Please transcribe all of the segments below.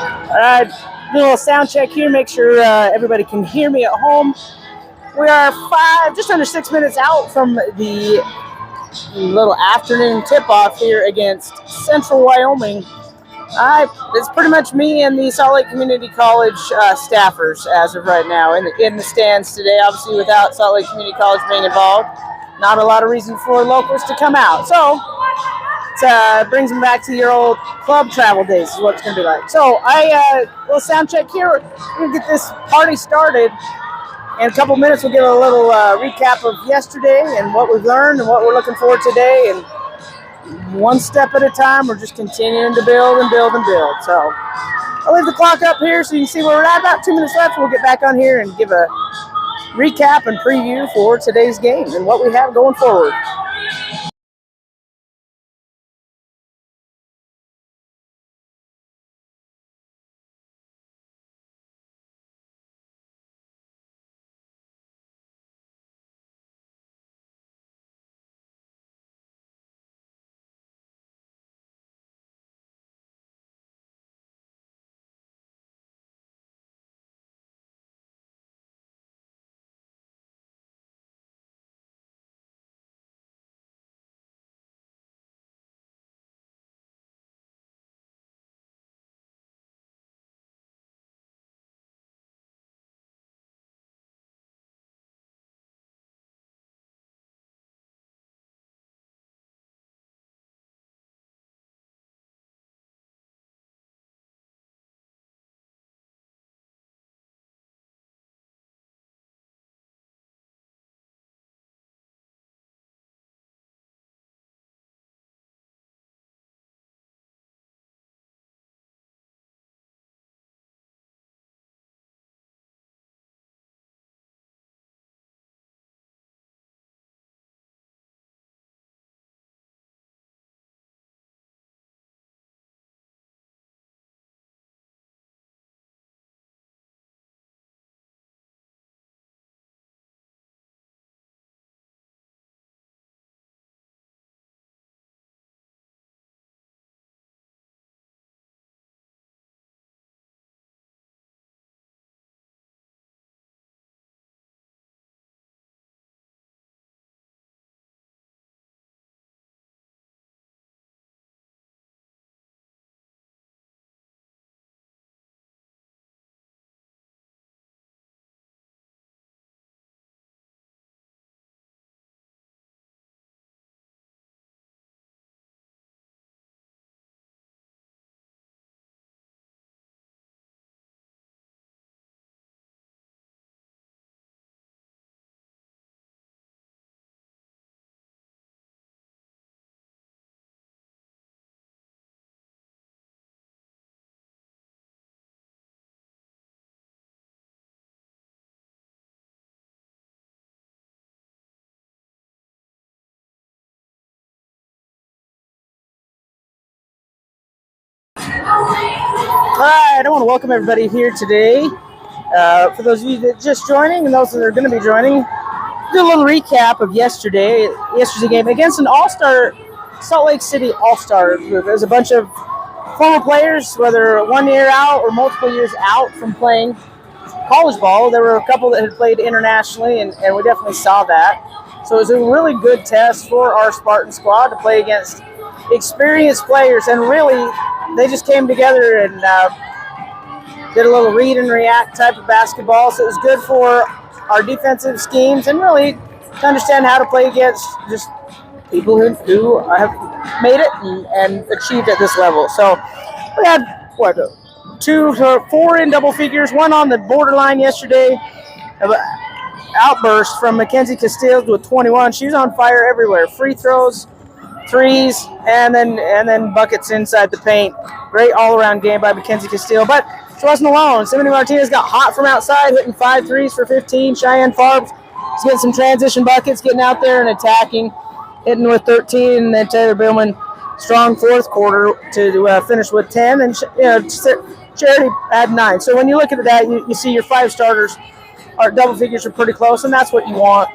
All right, do a little sound check here. Make sure everybody can hear me at home. We are just under 6 minutes out from the little afternoon tip-off here against Central Wyoming. It's pretty much me and the Salt Lake Community College staffers as of right now in the stands today. Obviously, without Salt Lake Community College being involved, not a lot of reason for locals to come out. So it brings them back to your old club travel days is what it's going to be like. So little sound check here. We're going to get this party started. In a couple minutes, we'll give a little recap of yesterday and what we've learned and what we're looking for today. And one step at a time, we're just continuing to build and build and build. So I'll leave the clock up here so you can see where we're at. About 2 minutes left. We'll get back on here and give a recap and preview for today's game and what we have going forward. All right, I want to welcome everybody here today. For those of you that are just joining and those that are going to be joining, do a little recap of yesterday's game against an all-star Salt Lake City all-star group. There's a bunch of former players, whether 1 year out or multiple years out from playing college ball. There were a couple that had played internationally, and we definitely saw that. So it was a really good test for our Spartan squad to play against experienced players, and really they just came together and did a little read and react type of basketball. So it was good for our defensive schemes and really to understand how to play against just people who have made it and achieved at this level. So we had, 2 or 4 in double figures, one on the borderline yesterday. Outburst from Mackenzie Castillo with 21. She was on fire everywhere. Free throws, threes, and then buckets inside the paint. Great all-around game by Mackenzie Castillo, but she wasn't alone. Simone Martinez got hot from outside, hitting 5 threes for 15. Cheyenne Farbs is getting some transition buckets, getting out there and attacking, hitting with 13. And then Taylor Billman, strong fourth quarter to finish with 10. And Charity had 9. So when you look at that, you see your 5 starters, our double figures are pretty close, and that's what you want.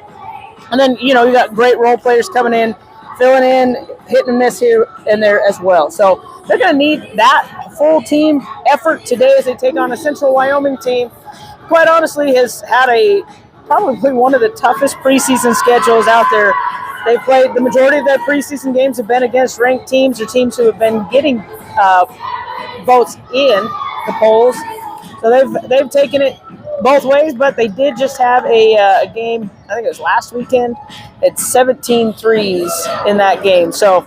And then, you got great role players coming in filling in, hit and miss here and there as well. So they're going to need that full team effort today as they take on a Central Wyoming team. Quite honestly, has had probably one of the toughest preseason schedules out there. They've played the majority of their preseason games have been against ranked teams or teams who have been getting votes in the polls. So they've taken it both ways, but they did just have a game, I think it was last weekend. It's 17 threes in that game. So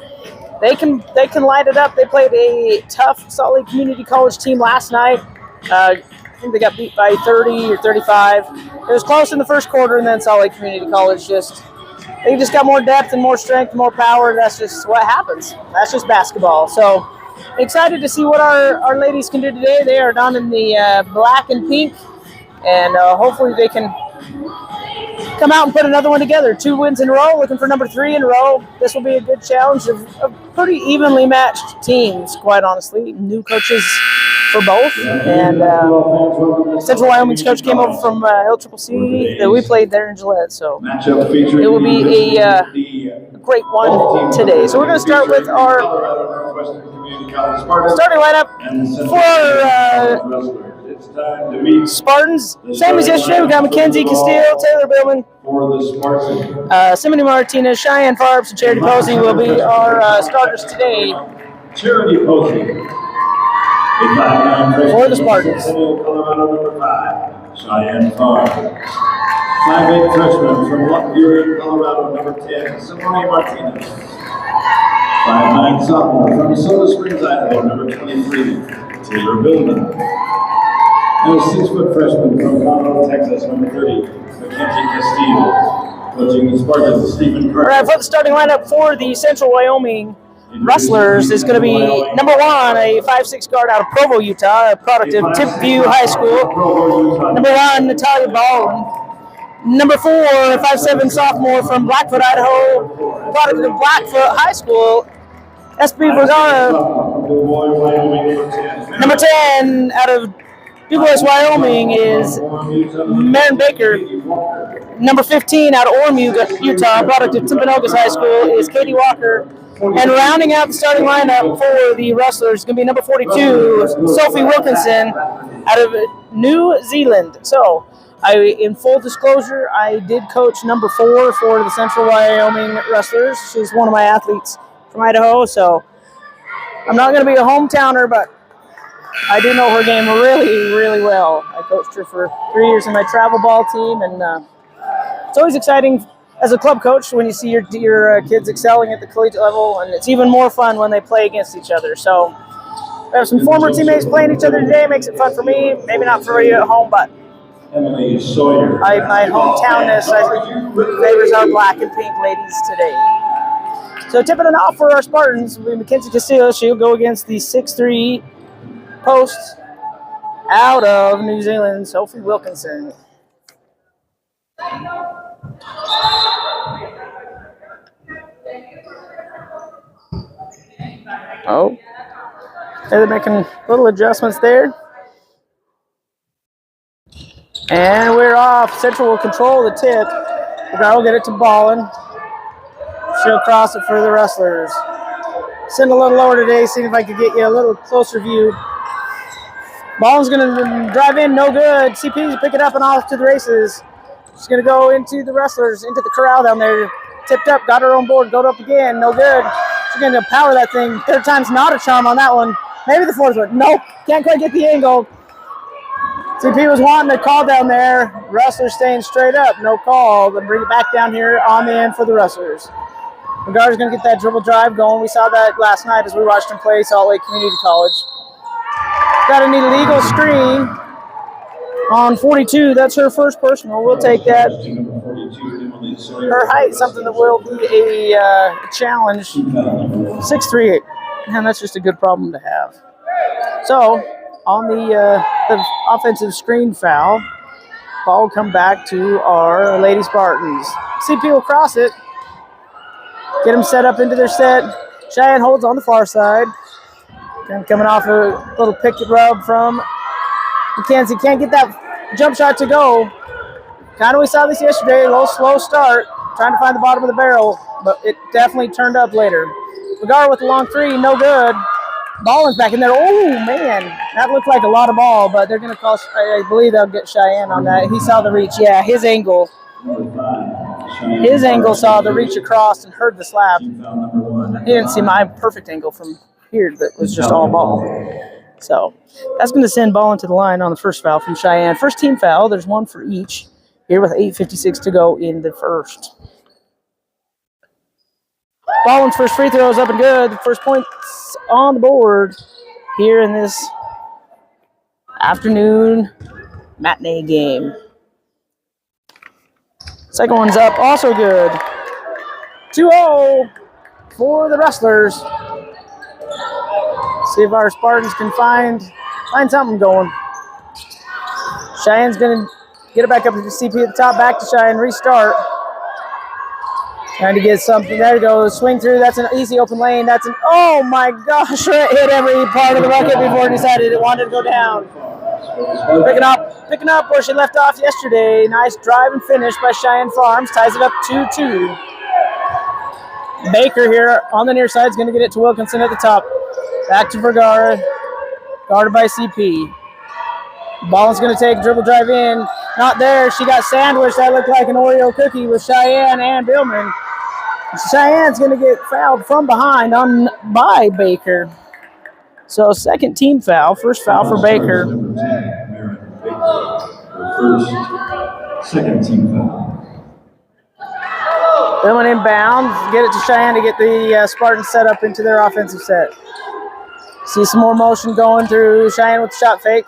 they can light it up. They played a tough Salt Lake Community College team last night. I think they got beat by 30 or 35. It was close in the first quarter, and then Salt Lake Community College they just got more depth and more strength, more power. That's just what happens. That's just basketball. So excited to see what our ladies can do today. They are down in the black and pink, and hopefully they can come out and put another one together. 2 wins in a row, looking for number 3 in a row. This will be a good challenge of pretty evenly matched teams, quite honestly. New coaches for both. And Central Wyoming's coach came over from LCCC that we played there in Gillette. So it will be a great one today. So we're going to start with our starting lineup for Spartans. Same as yesterday, we got Mackenzie Castillo, Taylor Billman, Simone Martinez, Cheyenne Farbs, and Charity Posey will be our starters today. Charity Posey. For the Spartans. Colorado number 5, Cheyenne Farbs. 5'8" freshman from Montpelier, Colorado, number 10, Simone Martinez. 5'9" sophomore from Soda Springs, Idaho, number 23, Taylor Billman. And a 6-foot freshman from Conroe, Texas, number 30, Mackenzie Castillo. Coaching the Spartans, Stephen Kirk. All right, for the starting lineup for the Central Wyoming Rustlers is going to be number 1, a 5'6" guard out of Provo, Utah, a product of Tipview High School. Number 1, Natalia Baldwin. Number 4, a 5'7" sophomore from Blackfoot, Idaho, product of Blackfoot High School, SB Vergara. Number 10, out of DuBois, Wyoming, is Marin Baker. Number 15, out of Orem, Utah, product of Timpanogos High School, is Katie Walker. And rounding out the starting lineup for the Rustlers is going to be number 42, Sophie Wilkinson, out of New Zealand. So, in full disclosure, I did coach number 4 for the Central Wyoming Rustlers. She's one of my athletes from Idaho, so I'm not going to be a hometowner, but I do know her game really, really well. I coached her for 3 years in my travel ball team, and it's always exciting as a club coach when you see your kids excelling at the collegiate level, and it's even more fun when they play against each other. So we have some former teammates playing each other today. Makes it fun for me. Maybe not for you at home, but Emily Sawyer. my hometownness favors our black and pink ladies today. So tipping it off for our Spartans will be Mackenzie Castillo. She'll go against the 6'3" post out of New Zealand, Sophie Wilkinson. Oh, they're making little adjustments there. And we're off. Central will control the tip. We'll get it to Ballin. She'll cross it for the Rustlers. Send a little lower today, see if I could get you a little closer view. Ballin's going to drive in, no good. CP's pick it up and off to the races. She's going to go into the Rustlers, into the corral down there. Tipped up, got her own board, go up again, no good. She's going to power that thing. 3rd time's not a charm on that one. Maybe the 4th one. Nope, can't quite get the angle. CP was wanting a call down there. Rustlers staying straight up, no call. Then bring it back down here on the end for the Rustlers. McGar's going to get that dribble drive going. We saw that last night as we watched him play Salt Lake Community College. Got an illegal screen on 42. That's her first personal. We'll take that. Her height, something that will be a challenge. 6'3", and that's just a good problem to have. So, on the offensive screen foul, ball will come back to our Lady Spartans. CP will cross it. Get them set up into their set. Cheyenne holds on the far side. And coming off a little pick and rub from Mackenzie. Can't get that jump shot to go. Kind of we saw this yesterday. A little slow start. Trying to find the bottom of the barrel. but it definitely turned up later. Vergara with the long three, no good. Ballin's back in there. Oh, man. That looked like a lot of ball, but they're going to call, I believe they'll get Cheyenne on that. He saw the reach. Yeah, his angle. His angle saw the reach across and heard the slap. He didn't see my perfect angle from here that was just all ball. So that's going to send Ballin to the line on the first foul from Cheyenne. First team foul. There's one for each here with 8:56 to go in the first. Ballin's first free throw is up and good. The first points on the board here in this afternoon matinee game. Second one's up, also good. 2-0 for the Rustlers. See if our Spartans can find something going. Cheyenne's going to get it back up to the CP at the top, back to Cheyenne, restart. Trying to get something. There you go. Swing through. That's an easy open lane. That's an, oh my gosh, it hit every part of the bucket before it decided it wanted to go down. Picking up where she left off yesterday. Nice drive and finish by Cheyenne Farms. Ties it up 2-2. Baker here on the near side is going to get it to Wilkinson at the top. Back to Vergara. Guarded by CP. Ballin's going to take dribble drive in. Not there. She got sandwiched. That looked like an Oreo cookie with Cheyenne and Billman. Cheyenne's going to get fouled from behind by Baker. So second team foul. First foul for Baker. Second team foul. Billman inbounds. Get it to Cheyenne to get the Spartans set up into their offensive set. See some more motion going through Cheyenne with the shot fake.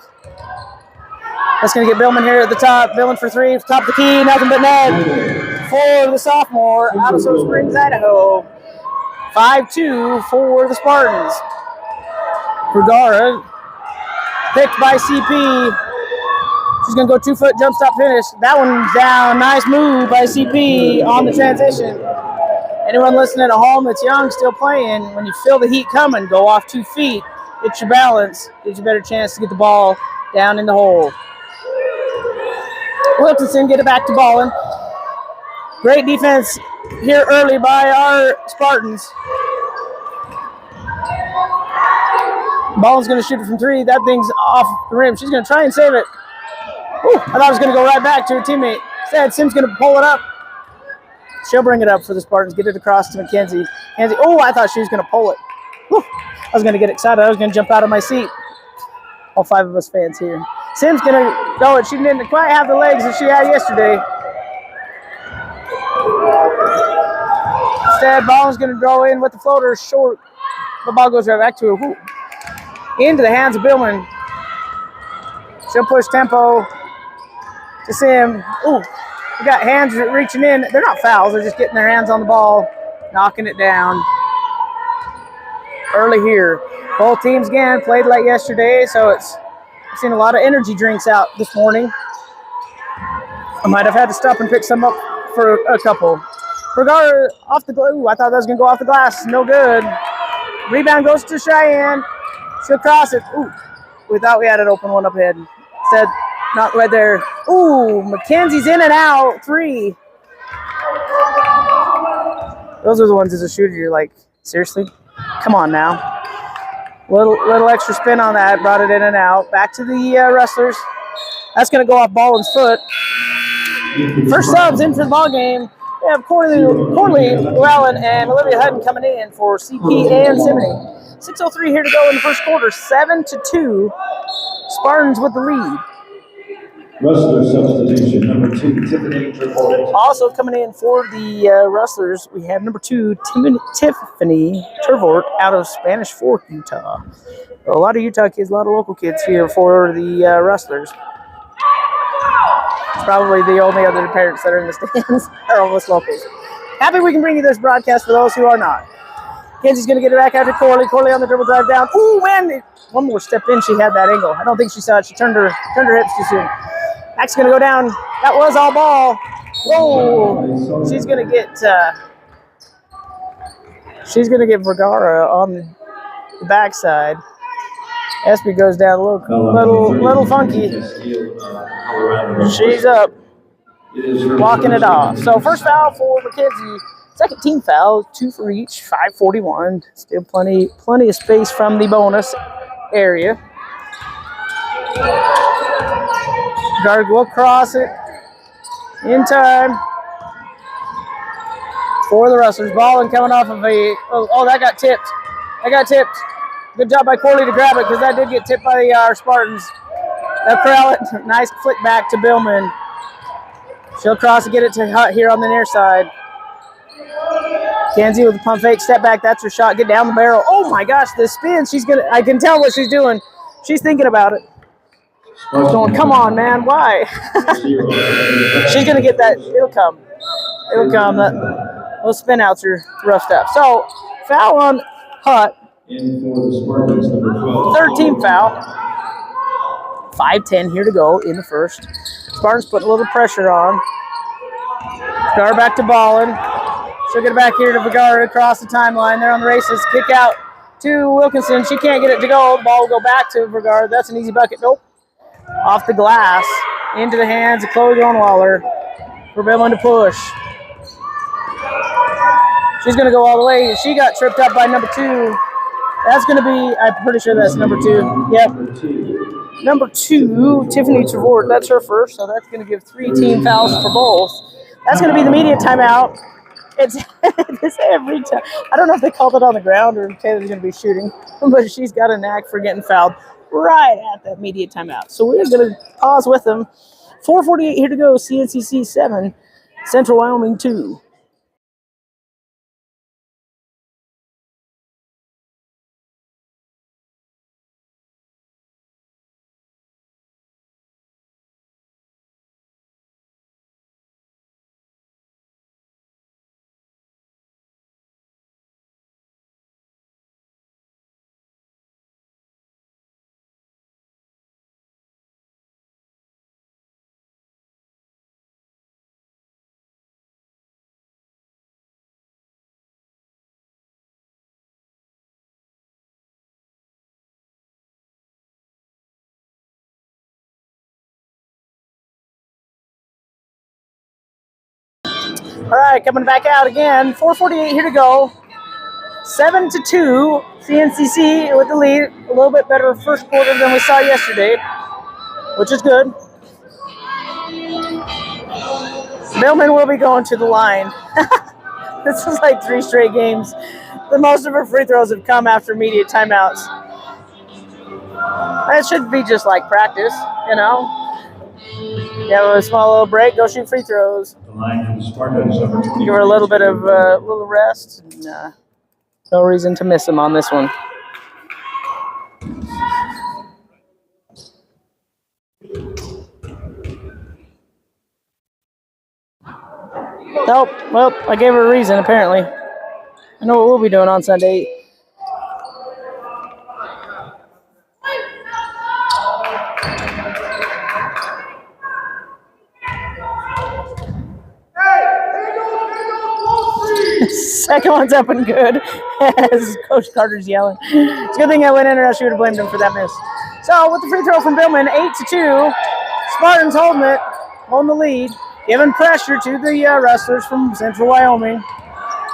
That's going to get Billman here at the top. Billman for three. Top of the key. Nothing but net. For the sophomore out of Silver Springs, Idaho. 5-2 for the Spartans. Vergara picked by CP. She's going to go 2-foot jump stop finish. That one's down. Nice move by CP on the transition. Anyone listening at home that's young, still playing, when you feel the heat coming, go off 2 feet. Get your balance. Gives you a better chance to get the ball down in the hole. Wilkinson get it back to Ballin. Great defense here early by our Spartans. Ballin's going to shoot it from three. That thing's off the rim. She's going to try and save it. Ooh, I thought it was going to go right back to her teammate. Instead, Sim's going to pull it up. She'll bring it up for the Spartans. Get it across to Mackenzie. Mackenzie. Oh, I thought she was going to pull it. Whew. I was going to get excited. I was going to jump out of my seat. All 5 of us fans here. Sim's going to go, and she didn't quite have the legs that she had yesterday. Instead, Ballin's going to go in with the floater short. The ball goes right back to her. Whew. Into the hands of Billman. She'll push tempo to Sim. Ooh, we got hands reaching in. They're not fouls. They're just getting their hands on the ball, knocking it down. Early here. Both teams, again, played late yesterday, so I've seen a lot of energy drinks out this morning. I might have had to stop and pick some up for a couple. Vergara off the glass. Ooh, I thought that was going to go off the glass. No good. Rebound goes to Cheyenne. She'll cross it. Ooh, we thought we had an open one up ahead. Instead, not right there. Ooh, Mackenzie's in and out. 3. Those are the ones as a shooter you're like, seriously? Come on now. Little extra spin on that. Brought it in and out. Back to the Rustlers. That's going to go off Ballin's foot. First subs in for the ball game. We have Corley Llewellyn and Olivia Hutton coming in for CP and Simony. 6:03 here to go in the first quarter. 7-2. Spartans with the lead. Rustler substitution, number 2, Tiffany Turvoort. Also coming in for the Rustlers, we have number 2, Tiffany Turvoort out of Spanish Fork, Utah. A lot of Utah kids, a lot of local kids here for the Rustlers. It's probably the only other parents that are in the stands are almost locals. Happy we can bring you this broadcast for those who are not. Kenzie's going to get it back after Corley. Corley on the dribble drive down. Ooh, man. One more step in, she had that angle. I don't think she saw it. She turned her hips too soon. Max going to go down. That was all ball. Whoa. She's going to get Vergara on the backside. Espy goes down a little funky. She's up. Walking it off. So first foul for Mackenzie. Second team foul, 2 for each, 5:41. Still plenty of space from the bonus area. Guard will cross it in time for the Rustlers. Ball and coming off of a that got tipped. Good job by Corley to grab it because that did get tipped by our Spartans. They'll corral it. Nice flick back to Billman. She'll cross and get it to Hutt here on the near side. Kenzie with the pump fake, step back. That's her shot. Get down the barrel. Oh my gosh, the spin. I can tell what she's doing. She's thinking about it. Going, come on, man. Why? She's gonna get that. It'll come. Those spin outs are rough stuff. So foul on Hutt. In for the Spartans, number 12. Third team foul. 5:10 here to go in the first. Spartans putting a little pressure on. Gar back to Ballin. She'll get it back here to Vergara across the timeline. They're on the races. Kick out to Wilkinson. She can't get it to go. Ball will go back to Vergara. That's an easy bucket. Nope. Off the glass. Into the hands of Chloe Gonewaller for Billman to push. She's going to go all the way. She got tripped up by number 2. That's going to be, I'm pretty sure that's number 2. Yep. Number 2, Tiffany Trevort. That's her first, so that's going to give 3 team fouls for both. That's going to be the immediate timeout. It's every time. I don't know if they called it on the ground or if Taylor's going to be shooting, but she's got a knack for getting fouled right at that immediate timeout. So we're going to pause with them. 4:48 here to go. CNCC 7, Central Wyoming 2. All right, coming back out again. 4:48 here to go. 7-2. CNCC with the lead. A little bit better first quarter than we saw yesterday, which is good. Millman will be going to the line. This is like 3 straight games. The most of her free throws have come after immediate timeouts. It should be just like practice, you know. You have a small little break, go shoot free throws. The line for the Spartans, number 20. Give her a little bit of little rest. And, no reason to miss them on this one. Nope. Well, I gave her a reason, apparently. I know what we'll be doing on Sunday. Second one's up and good as Coach Carter's yelling. It's a good thing I went in or else she would have blamed him for that miss. So with the free throw from Billman, 8-2. Spartans holding the lead, giving pressure to the Rustlers from Central Wyoming.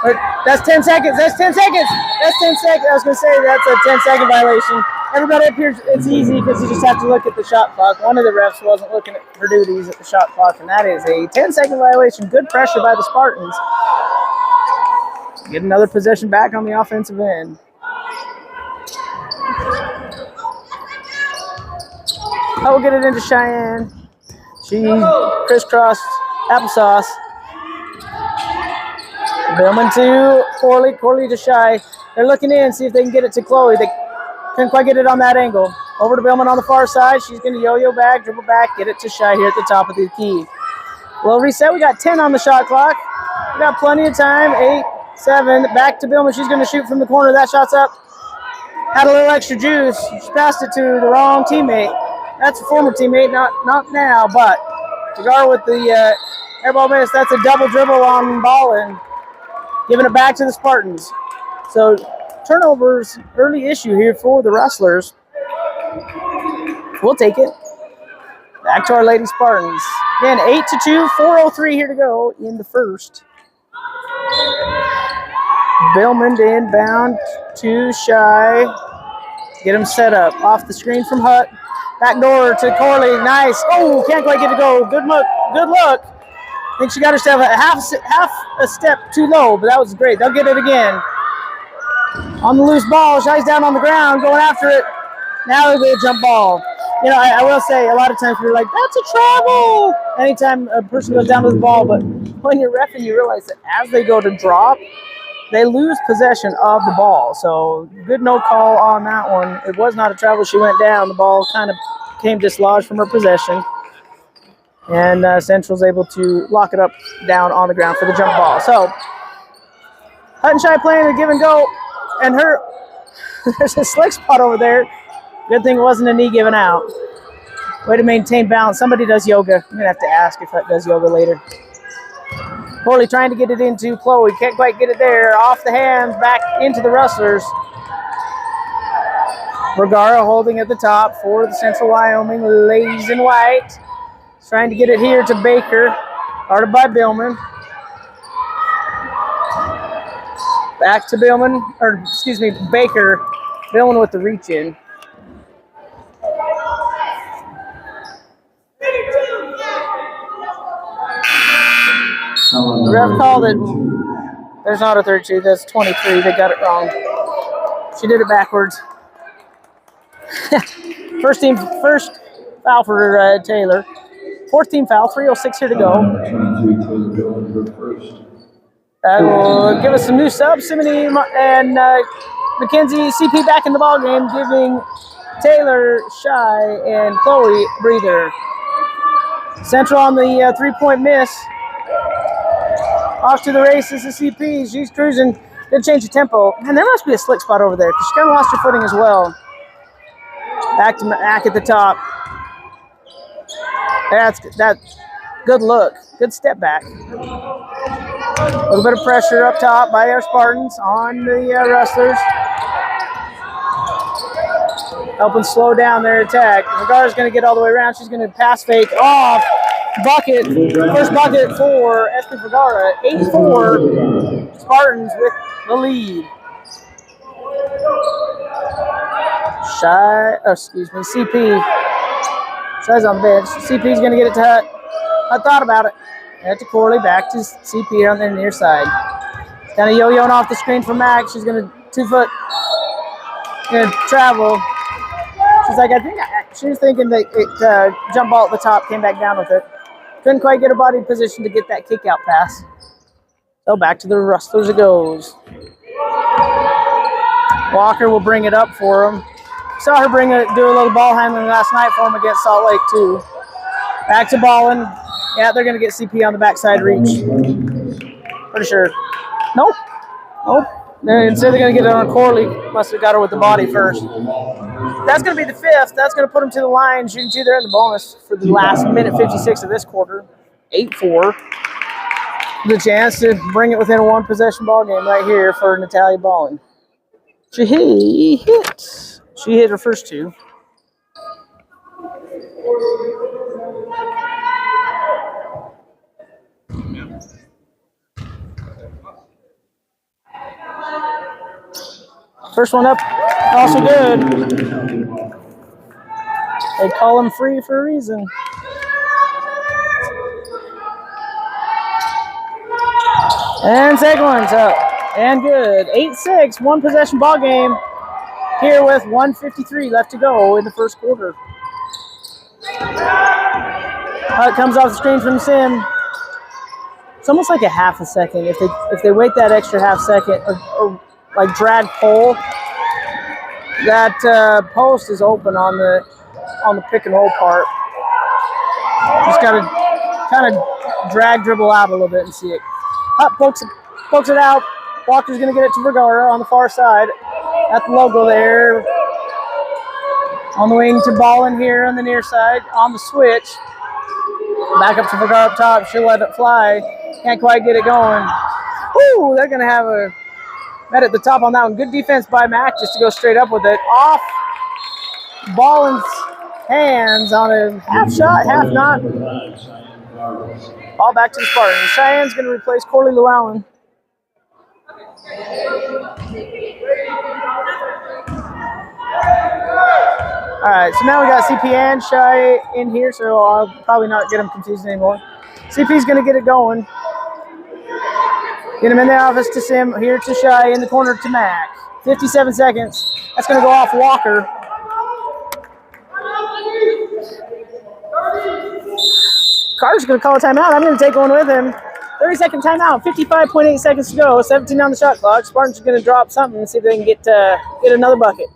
But that's 10 seconds. That's 10 seconds. That's 10 seconds. I was going to say that's a 10-second violation. Everybody up here, it's easy because you just have to look at the shot clock. One of the refs wasn't looking at her duties at the shot clock, and that is a 10-second violation. Good pressure by the Spartans. Get another possession back on the offensive end. Oh, we'll get it into Cheyenne. She crisscrossed applesauce. Billman to Corley. Corley to Shy. They're looking in, see if they can get it to Chloe. They couldn't quite get it on that angle. Over to Billman on the far side. She's going to yo-yo back, dribble back, get it to Shy here at the top of the key. Well, reset. We got 10 on the shot clock. We got plenty of time. 8, 7. Back to Billman. She's going to shoot from the corner. That shot's up. Had a little extra juice. She passed it to the wrong teammate. That's a former teammate, not now, but Cigar with the air ball miss. That's a double dribble on Ballin, giving it back to the Spartans. So turnovers, early issue here for the Rustlers. We'll take it. Back to our Lady Spartans. Again, 8-2, 4:03 here to go in the first. Billman to inbound to Shy. Get him set up. Off the screen from Hutt. Back door to Corley. Nice. Oh, can't quite get it to go. Good look. Good look. I think she got herself a half a step too low, but that was great. They'll get it again. On the loose ball. Shy's down on the ground, going after it. Now they'll jump ball. You know, I will say a lot of times we're like, that's a travel anytime a person goes down to the ball, but when you're reffing, you realize that as they go to drop, they lose possession of the ball. So good no call on that one. It was not a travel. She went down. The ball kind of came dislodged from her possession. And Central's able to lock it up down on the ground for the jump ball. So Hutt and Shy playing a give and go. And there's a slick spot over there. Good thing it wasn't a knee given out. Way to maintain balance. Somebody does yoga. I'm going to have to ask if Hutt does yoga later. Corley trying to get it into Chloe. Can't quite get it there. Off the hands, back into the Rustlers. Vergara holding at the top for the Central Wyoming ladies in white. Trying to get it here to Baker. Guarded by Billman. Back to Billman, or excuse me, Baker. Billman with the reach in. The ref called it. There's not a 32. That's 23. They got it wrong. She did it backwards. First foul for Taylor. Fourth team foul. 3:06 here to go. That will give us some new subs. Simony and Mackenzie CP back in the ball game, giving Taylor, Shy, and Chloe a breather. Central on the 3-point miss. Off to the races, the CP. She's cruising. Good change of tempo. Man, there must be a slick spot over there because she kind of lost her footing as well. Back to Mac at the top. That's good look. Good step back. A little bit of pressure up top by our Spartans on the Rustlers. Helping slow down their attack. Vergara's going to get all the way around. She's going to pass fake off. Bucket. First bucket for SP Vergara. 8-4. Spartans with the lead. CP. Shy's on the bench. CP's going to get it to Hutt. I thought about it. Head to Corley, back to CP on the near side. Kind of yo-yoing off the screen from Mac. She's going to 2-foot travel. She's like, she was thinking that it jump ball at the top, came back down with it. Couldn't quite get her body in position to get that kick out pass. So back to the Rustlers it goes. Walker will bring it up for him. Saw her do a little ball handling last night for him against Salt Lake too. Back to Ballin. Yeah, they're going to get CP on the backside reach. Pretty sure. Nope. Instead they're going to get it on Corley. Must have got her with the body first. That's going to be the fifth. That's going to put them to the line. Shooting two there in the bonus for the last minute 56 of this quarter. 8-4. The chance to bring it within a one-possession ball game right here for Natalia Ballin. She hit her first two. First one up, also good. They call him free for a reason. And second one's up and good. 8-6, one possession ball game here with 1:53 left to go in the first quarter. It comes off the screen from Sim. It's almost like a half a second. If they wait that extra half second or like drag pole, that post is open on the pick and roll part. Just got to kind of drag dribble out a little bit and see it. Hutt pokes it out. Walker's going to get it to Vergara on the far side. At the logo there. On the wing to Ballin here on the near side. On the switch. Back up to Vergara up top. She'll let it fly. Can't quite get it going. Ooh, they're going to have a met at the top on that one. Good defense by Mac just to go straight up with it. Off Ballin's hands on a half shot, half not. Ball back to the Spartans. Cheyenne's going to replace Corley Llewellyn. All right, so now we got CP and Shy in here, so I'll probably not get them confused anymore. CP's going to get it going. Get him in the office to Sim, here to Shy, in the corner to Mac. 57 seconds. That's going to go off Walker. Carter's going to call a timeout. I'm going to take one with him. 30-second timeout, 55.8 seconds to go, 17 on the shot clock. Spartans are going to drop something and see if they can get another bucket.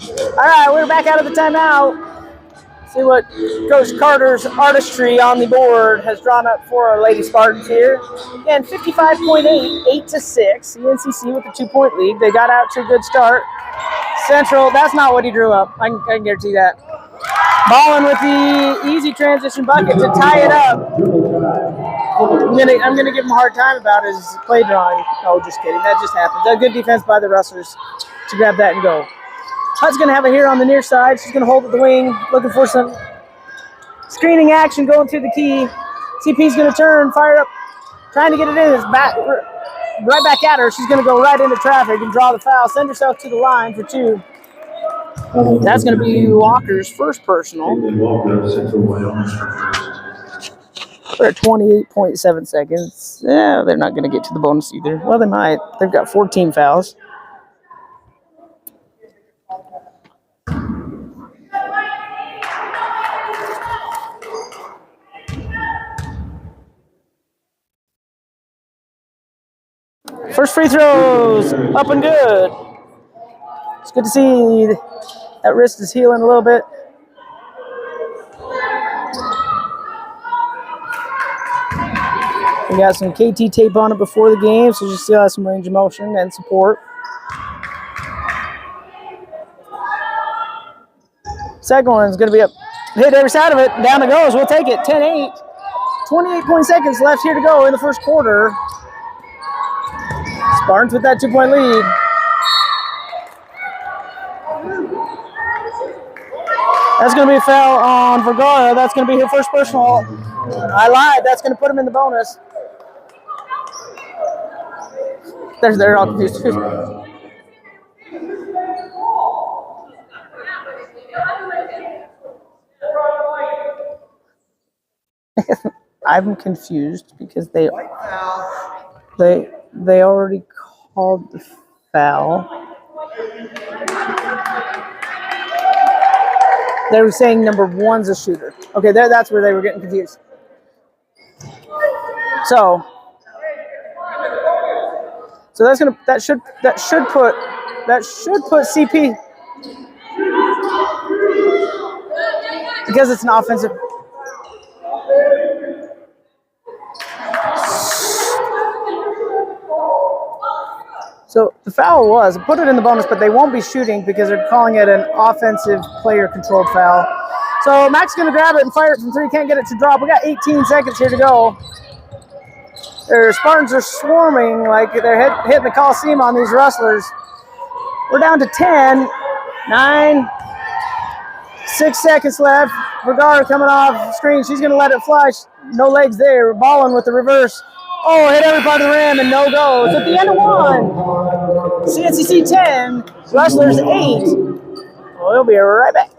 All right, we're back out of the timeout. See what Coach Carter's artistry on the board has drawn up for our Lady Spartans here. And 55.8, 8-6. CNCC with a 2-point lead. They got out to a good start. Central, that's not what he drew up. I can guarantee that. Ballin with the easy transition bucket to tie it up. I'm gonna give him a hard time about his play drawing. Oh, just kidding. That just happened. A good defense by the Rustlers to grab that and go. Hutt's going to have it here on the near side. She's going to hold at the wing, looking for some screening action going through the key. CP's going to turn, fire up, trying to get it in. It's back, right back at her. She's going to go right into traffic and draw the foul. Send herself to the line for 2. That's going to be Walker's first personal. We're at 28.7 seconds. Yeah, they're not going to get to the bonus either. Well, they might. They've got 14 fouls. First free throws, up and good. It's good to see that wrist is healing a little bit. We got some KT tape on it before the game, so you still have some range of motion and support. Second one's going to be up. Hit every side of it. Down it goes. We'll take it. 10-8. 28 seconds left here to go in the first quarter. Spartans with that 2-point lead. That's going to be a foul on Vergara. That's going to be her first personal. I lied. That's going to put him in the bonus. They're all confused. I'm confused because they already called the foul. They were saying number 1's a shooter. Okay, that's where they were getting confused. So that should put CP, because it's an offensive. So the foul was, put it in the bonus, but they won't be shooting because they're calling it an offensive player-controlled foul. So Mac's going to grab it and fire it from 3. Can't get it to drop. We got 18 seconds here to go. Their Spartans are swarming like they're hitting the Coliseum on these Rustlers. We're down to 10, 9, 6 seconds left. Vergara coming off screen. She's going to let it fly. No legs there. Ballin with the reverse. Oh, hit every part of the rim and no go. It's at the end of 1. CNCC 10, Rustlers 8. We'll be right back.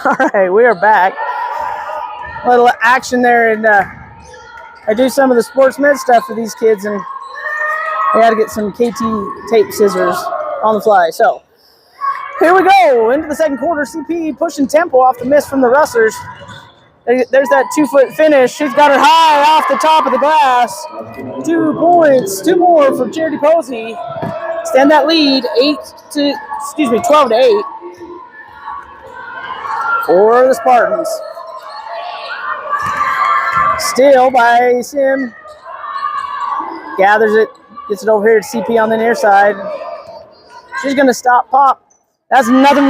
All right, we are back. A little action there, and I do some of the sports med stuff for these kids, and I got to get some KT tape scissors on the fly. So here we go into the second quarter. CP pushing tempo off the miss from the Rustlers. There's that 2-foot finish. She's got her high off the top of the glass. 2 points, 2 more for Charity Posey. Extend that lead, 12 to 8 for the Spartans. Still by Sim. Gathers it, gets it over here to CP on the near side. She's going to stop pop. That's nothing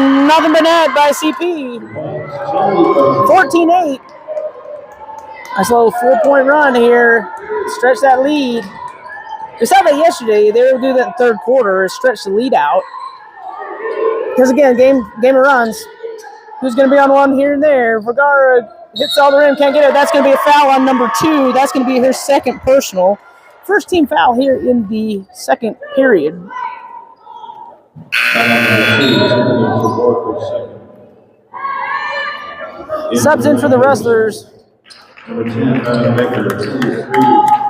but net by CP. 14-8. Nice little 4-point run here. Stretch that lead. We saw that yesterday. They would do that in the third quarter, stretch the lead out. Because again, game of runs. Who's going to be on one here and there? Vergara hits all the rim, can't get it. That's going to be a foul on number 2. That's going to be her second personal. First team foul here in the second period. Subs in for the Rustlers.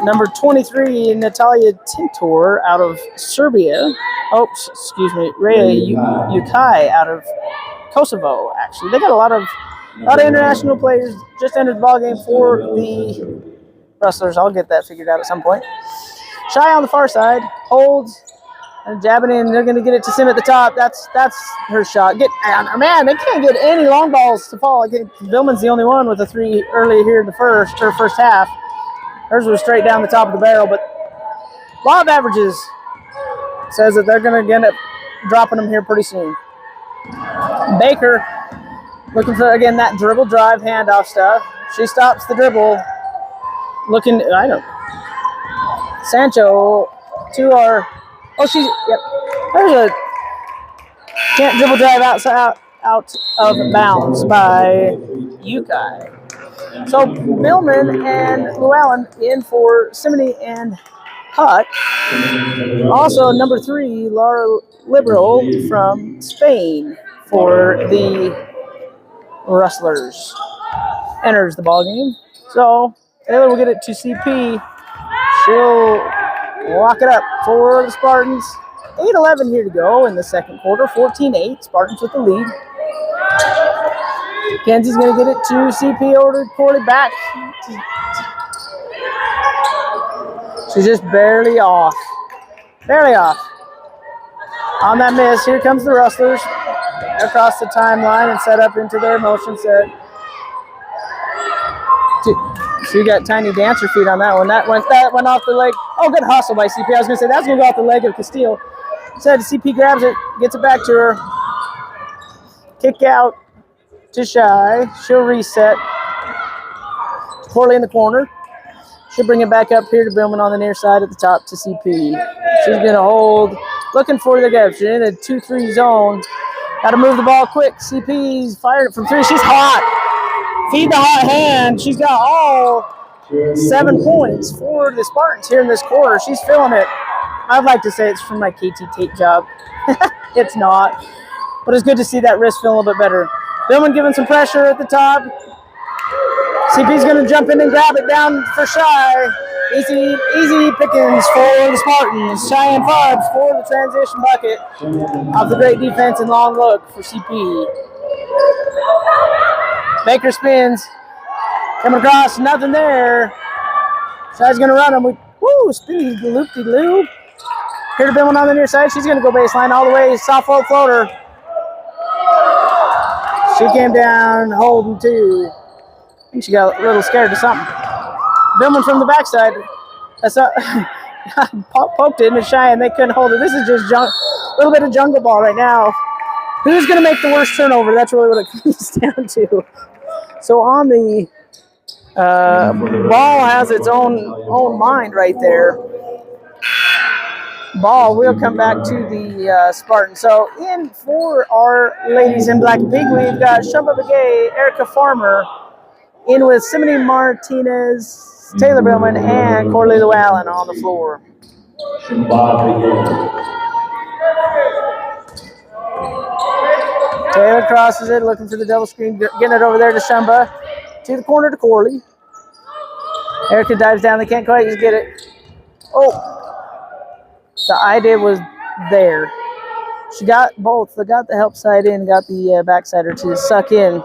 Number 23, Natalia Tintor out of Serbia. Oh, excuse me, Rhea Yukai out of Kosovo. Actually, they got a lot of international players just entered the ballgame for the Rustlers. I'll get that figured out at some point. Shy on the far side, holds, and jabbing in. They're going to get it to Sim at the top. That's her shot. Man, they can't get any long balls to fall. Billman's the only one with a 3 early here in the first half. Hers was straight down the top of the barrel, but law of averages says that they're going to end up dropping them here pretty soon. Baker looking for, again, that dribble drive handoff stuff. She stops the dribble. Sancho to our, there's a can't dribble drive out of bounds by Yukai. So Billman and Llewellyn in for Simony and Hutt. Also number 3, Laura Liberal from Spain for the Rustlers. Enters the ballgame. So Taylor will get it to CP. She'll lock it up for the Spartans. 8:11 here to go in the second quarter. 14-8. Spartans with the lead. Kenzie's going to get it to CP over to Corley back. She's just barely off. Barely off. On that miss, here comes the Rustlers. Across the timeline and set up into their motion set. She got tiny dancer feet on that one. That went off the leg. Oh, good hustle by CP. I was going to say that's going to go off the leg of Castile. Said CP grabs it, gets it back to her. Kick out to Shy. She'll reset. Corley in the corner. She'll bring it back up here to Billman on the near side at the top to CP. She's going to hold. Looking for the gap. She's in a 2-3 zone. Got to move the ball quick. CP's fired it from 3. She's hot. Feed the hot hand. She's got all 7 points for the Spartans here in this quarter. She's feeling it. I'd like to say it's from my KT tape job. It's not. But it's good to see that wrist feel a little bit better. Billman giving some pressure at the top. CP's going to jump in and grab it down for Shy. Easy pickings for the Spartans. Cheyenne Fubs for the transition bucket of the great defense and long look for CP. Baker spins. Coming across, nothing there. Shy's going to run him. Spinny loop-de-loop. Here to Billman on the near side. She's going to go baseline all the way. Soft floater. She came down holding 2. I think she got a little scared of something. Billman from the backside. Poked it into Shy and they couldn't hold it. This is just a little bit of jungle ball right now. Who's going to make the worst turnover? That's really what it comes down to. So on the ball has its own mind right there. Ball will come back to the Spartans. So in for our ladies in black and pink, we've got Shumba Begay, Erica Farmer, in with Simony Martinez, Taylor Billman, and Corley Llewellyn on the floor. Taylor crosses it, looking for the double screen, getting it over there to Shumba. To the corner to Corley. Erica dives down. They can't quite just get it. Oh, the idea was there. She got both. They got the help side in, got the backsider to suck in.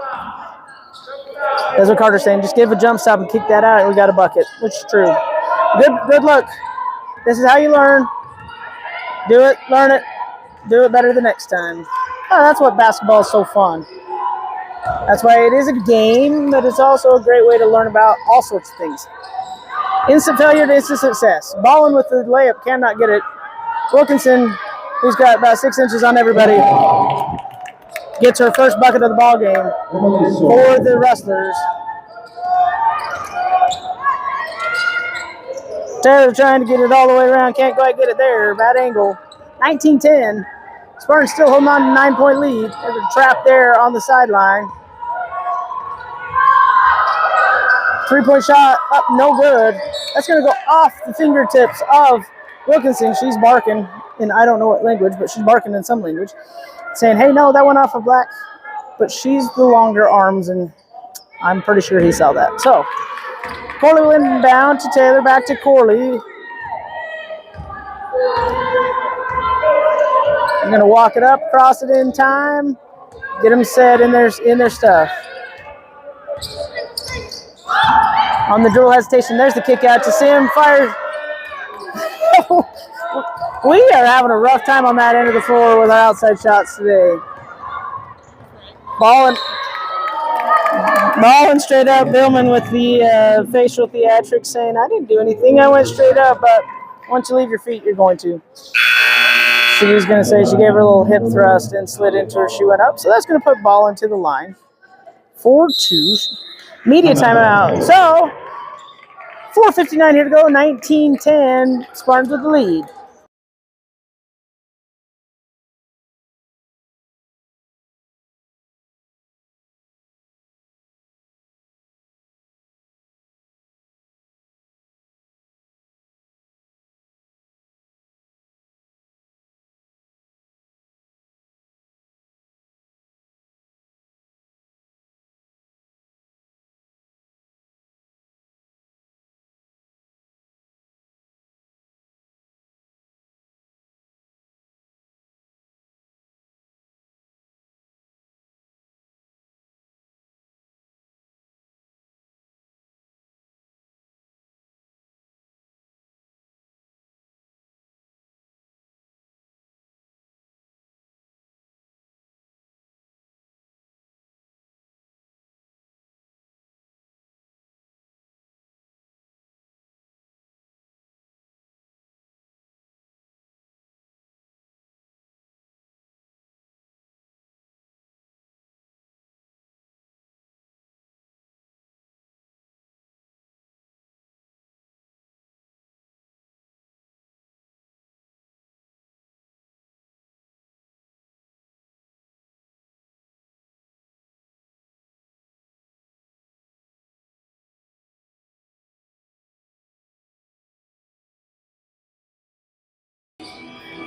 That's what Carter's saying. Just give a jump stop and kick that out, and we got a bucket, which is true. Good look. This is how you learn. Do it, learn it, do it better the next time. Oh, that's what basketball is so fun. That's why it is a game, but it's also a great way to learn about all sorts of things. Instant failure to instant success. Ballin with the layup, cannot get it. Wilkinson, who's got about 6 inches on everybody, gets her first bucket of the ball game for the Rustlers. Taylor trying to get it all the way around, can't quite get it there. Bad angle. 19-10. Spartans still holding on to a 9-point lead. There's a trap there on the sideline. 3-point shot up, no good. That's going to go off the fingertips of Wilkinson. She's barking in I don't know what language, but she's barking in some language, saying, hey, no, that went off of Black. But she's the longer arms, and I'm pretty sure he saw that. So, Corley went down to Taylor, back to Corley. I'm going to walk it up, cross it in time, get them set in their stuff. On the dribble hesitation, there's the kick out to Sim. Fire. We are having a rough time on that end of the floor with our outside shots today. Ballin straight up. Billman with the facial theatrics saying, I didn't do anything. I went straight up, but once you leave your feet, you're going to. She was going to say she gave her a little hip thrust and slid into her. She went up. So that's going to put Ballin to the line. 4-2. Media timeout. So, 4:59 here to go. 19-10. Spartans with the lead.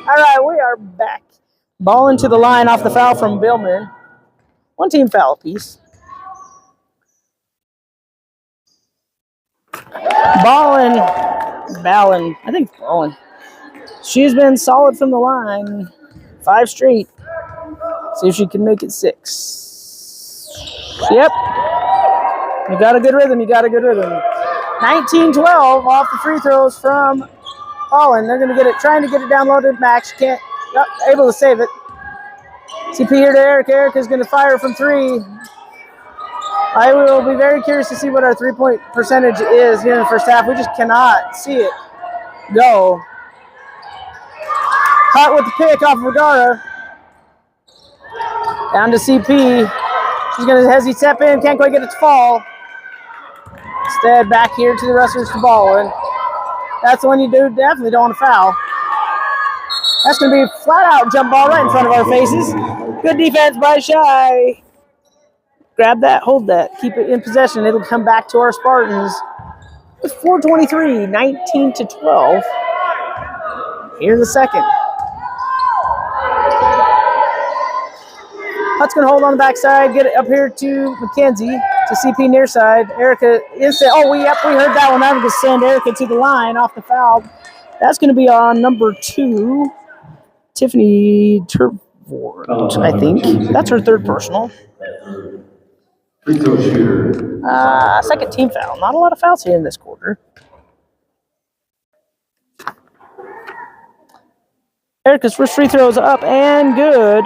All right, we are back. Ball into the line off the foul from Billman. One team foul apiece. Ballin. She's been solid from the line. 5 straight. See if she can make it 6. Yep. You got a good rhythm. 19-12 off the free throws from Ballin. They're going to get it, trying to get it down low to Max. She can't, able to save it. CP here to Erica. Erica's going to fire from 3. I will be very curious to see what our 3-point percentage is here in the first half. We just cannot see it go. Hot with the pick off Vergara. Down to CP. She's going to hesitate, step in, can't quite get it to fall. Instead, back here to the Rustlers to Ballin. That's the one you definitely don't want to foul. That's going to be a flat-out jump ball right in front of our faces. Good defense by Shy. Grab that, hold that, keep it in possession. It'll come back to our Spartans. It's 4:23, 19-12. Here in the second. Hutt's going to hold on the backside, get it up here to Mackenzie, to CP near side. Erica is we heard that one. That was going to send Erica to the line off the foul. That's going to be on number 2, Tiffany Turvord, I think. That's her third personal. Free throw shooter. Second team foul. Not a lot of fouls here in this quarter. Erica's first free throw is up and good.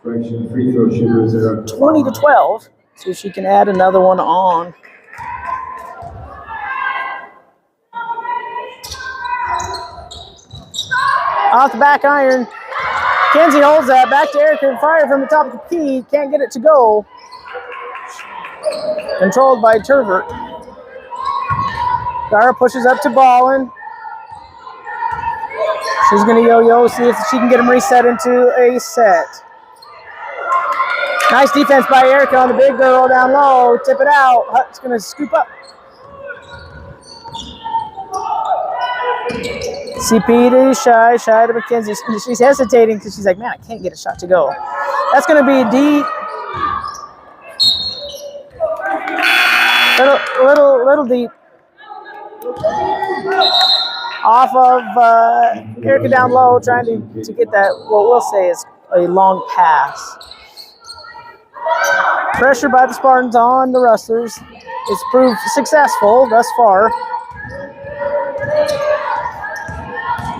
Correction, free throw shooter is there. 20-12. See if she can add another one on. Off the back iron. Kenzie holds that. Back to Erica and fire from the top of the key. Can't get it to go. Controlled by Turvert. Gara pushes up to Ballin. She's going to yo-yo, see if she can get him reset into a set. Nice defense by Erica on the big girl down low. Tip it out. Hutt's going to scoop up. CP to Shy to Mackenzie. She's hesitating because she's like, man, I can't get a shot to go. That's going to be deep. Little deep. Off of Erica down low, trying to get that, what we'll say is a long pass. Pressure by the Spartans on the Rustlers. It's proved successful thus far.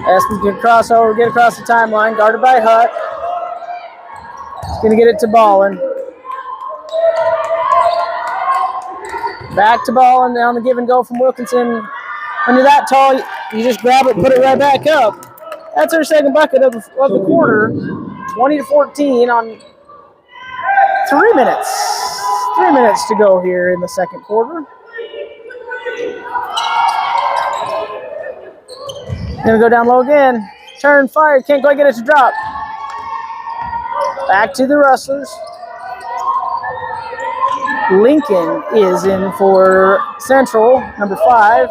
Aspen can cross over, get across the timeline, guarded by Hutt. He's going to get it to Ballin. Back to Ballin, down the give and go from Wilkinson. When you're that tall, you just grab it and put it right back up. That's her second bucket of the quarter. 20-14 on 3 minutes. 3 minutes to go here in the second quarter. Gonna go down low again. Turn, fire, can't quite get it to drop. Back to the Rustlers. Lincoln is in for Central, number 5.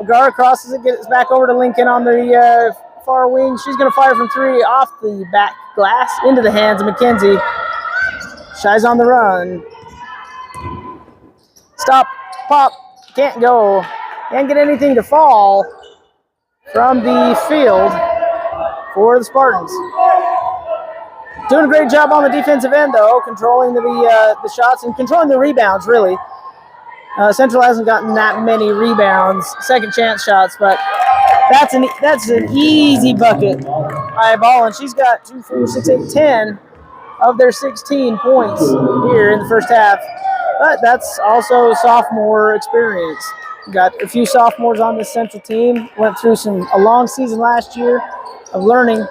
Vergara crosses it, gets back over to Lincoln on the far wing. She's going to fire from 3 off the back glass into the hands of Mackenzie. Shy's on the run. Stop, pop, can't go. Can't get anything to fall from the field for the Spartans. Doing a great job on the defensive end, though, controlling the shots and controlling the rebounds, really. Central hasn't gotten that many rebounds, second chance shots, but that's an easy bucket by Ballin. She's got 2, 4, 6, 8, 10 of their 16 points here in the first half. But that's also sophomore experience. Got a few sophomores on this Central team. Went through a long season last year of learning.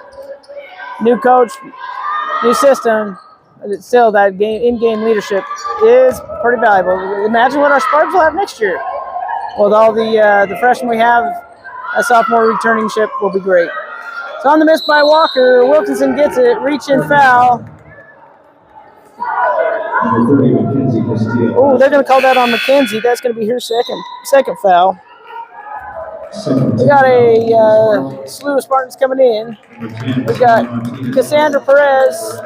New coach, new system. But still, that in-game leadership is pretty valuable. Imagine what our Spartans will have next year. With all the freshmen we have, a sophomore returning ship will be great. It's on the miss by Walker. Wilkinson gets it. Reach in foul. Oh, they're going to call that on Mackenzie. That's going to be her second foul. We got a slew of Spartans coming in. We got Cassandra Perez,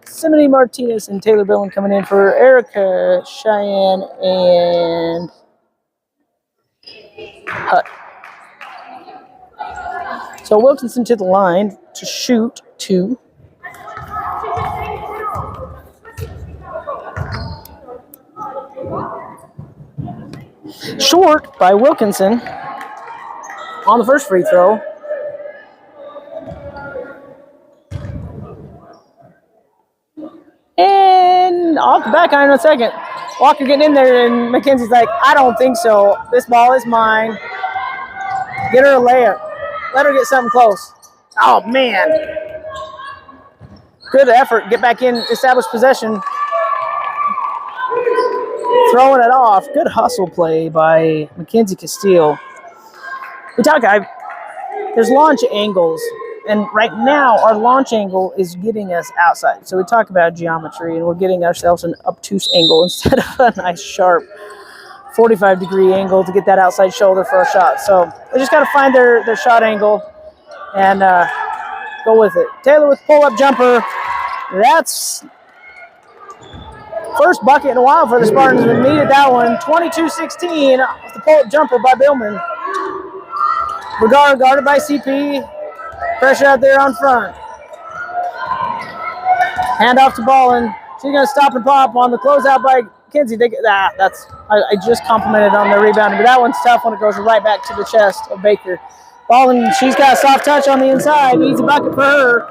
Simone Martinez, and Taylor Billen coming in for Erica, Cheyenne, and Hutt. So Wilkinson to the line to shoot 2. Short by Wilkinson on the first free throw. And off the back iron on second. Walker getting in there, and Mackenzie's like, I don't think so. This ball is mine. Get her a layup. Let her get something close. Oh, man. Good effort. Get back in, establish possession. Throwing it off. Good hustle play by Mackenzie Castile. There's launch angles, and right now our launch angle is getting us outside. So we talk about geometry, and we're getting ourselves an obtuse angle instead of a nice sharp 45-degree angle to get that outside shoulder for a shot. So they just got to find their shot angle and go with it. Taylor with pull-up jumper. That's First bucket in a while for the Spartans, but needed that one. 22-16 off the pull-up jumper by Billman. Vergara guarded by CP. Pressure out there on front. Hand off to Ballin. She's going to stop and pop on the closeout by Kinsey. I just complimented on the rebound, but that one's tough when it goes right back to the chest of Baker. Ballin, she's got a soft touch on the inside. Needs a bucket for her.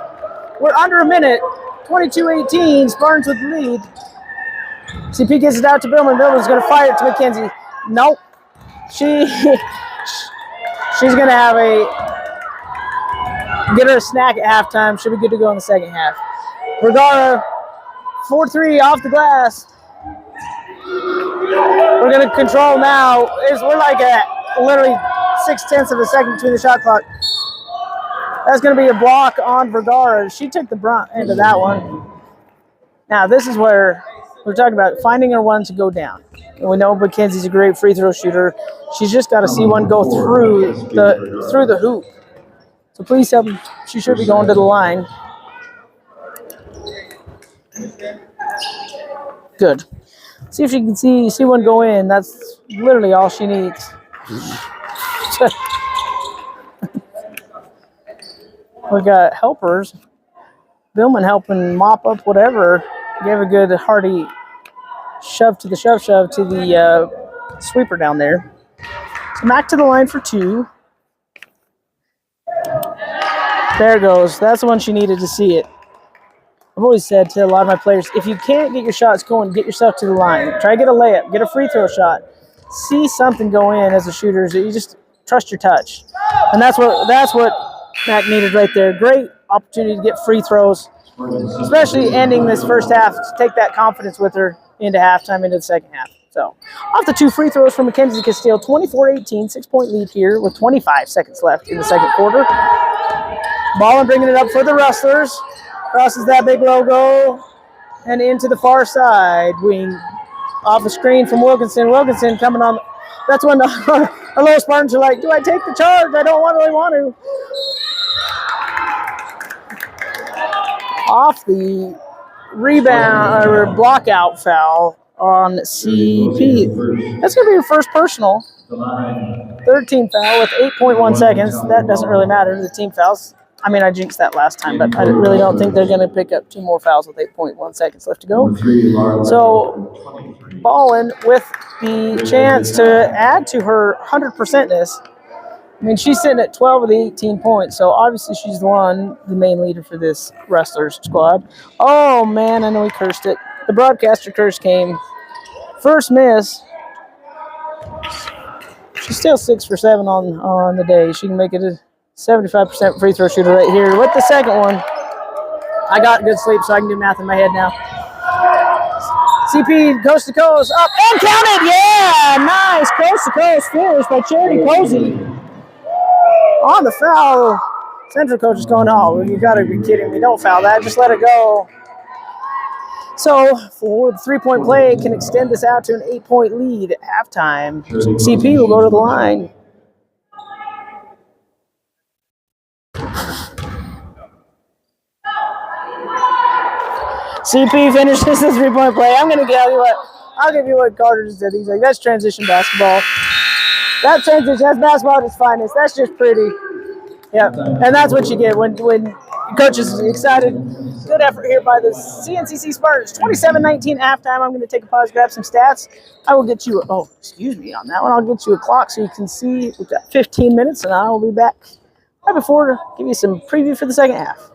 We're under a minute. 22-18. Spartans with the lead. CP gets it out to Billman. Billman's going to fire it to McKenzie. Nope. She's going to have get her a snack at halftime. She'll be good to go in the second half. Vergara, 4-3 off the glass. We're going to control now. We're like at literally 0.6 of a second between the shot clock. That's going to be a block on Vergara. She took the brunt end of that one. Now, this is where we're talking about finding her one to go down. And we know McKenzie's a great free throw shooter. She's just got to see one go through the hoop. So please help me. She should be going to the line. Good. See if she can see one go in. That's literally all she needs. We got helpers. Billman helping mop up whatever. Gave a good hearty shove to the shove to the sweeper down there. So back to the line for two. There it goes. That's the one she needed to see it. I've always said to a lot of my players, if you can't get your shots going, get yourself to the line. Try to get a layup, get a free throw shot. See something go in as a shooter. You just trust your touch. And that's what Mac needed right there. Great opportunity to get free throws, especially ending this first half to take that confidence with her into halftime, into the second half. So off the two free throws from Mackenzie Castile, 24-18, 6-point lead here with 25 seconds left in the second quarter. Ballin bringing it up for the Rustlers. Crosses that big logo and into the far side wing. Off the screen from Wilkinson. Wilkinson coming on. That's when our little Spartans are like, do I take the charge? I don't really want to. Off the rebound or block out foul on CP. That's going to be your first personal. Third team foul with 8.1 seconds. That doesn't really matter. The team fouls. I mean, I jinxed that last time, but I really don't think they're going to pick up two more fouls with 8.1 seconds left to go. So, Ballin with the chance to add to her 100%ness. I mean, she's sitting at 12 of the 18 points, so obviously she's the main leader for this Wrestlers squad. Oh, man, I know he cursed it. The broadcaster curse came. First miss. She's still 6 for 7 on the day. She can make it a 75% free throw shooter right here with the second one. I got good sleep, so I can do math in my head now. CP coast to coast, up and counted. Yeah, nice coast to coast finish by Charity Posey. On the foul, Central coach is going, oh, you got to be kidding me. Don't foul that. Just let it go. So, for the three-point play, can extend this out to an 8-point lead at halftime. CP will go to the line. CP finishes the three-point play. I'm going to tell you what. I'll give you what Carter just did. He's like, that's transition basketball. That's basketball at its finest. That's just pretty. Yeah, and that's what you get when coach is excited. Good effort here by the CNCC Spartans. 27-19 halftime. I'm going to take a pause, grab some stats. I will get you on that one. I'll get you a clock so you can see. We've got 15 minutes, and I will be back right before to give you some preview for the second half.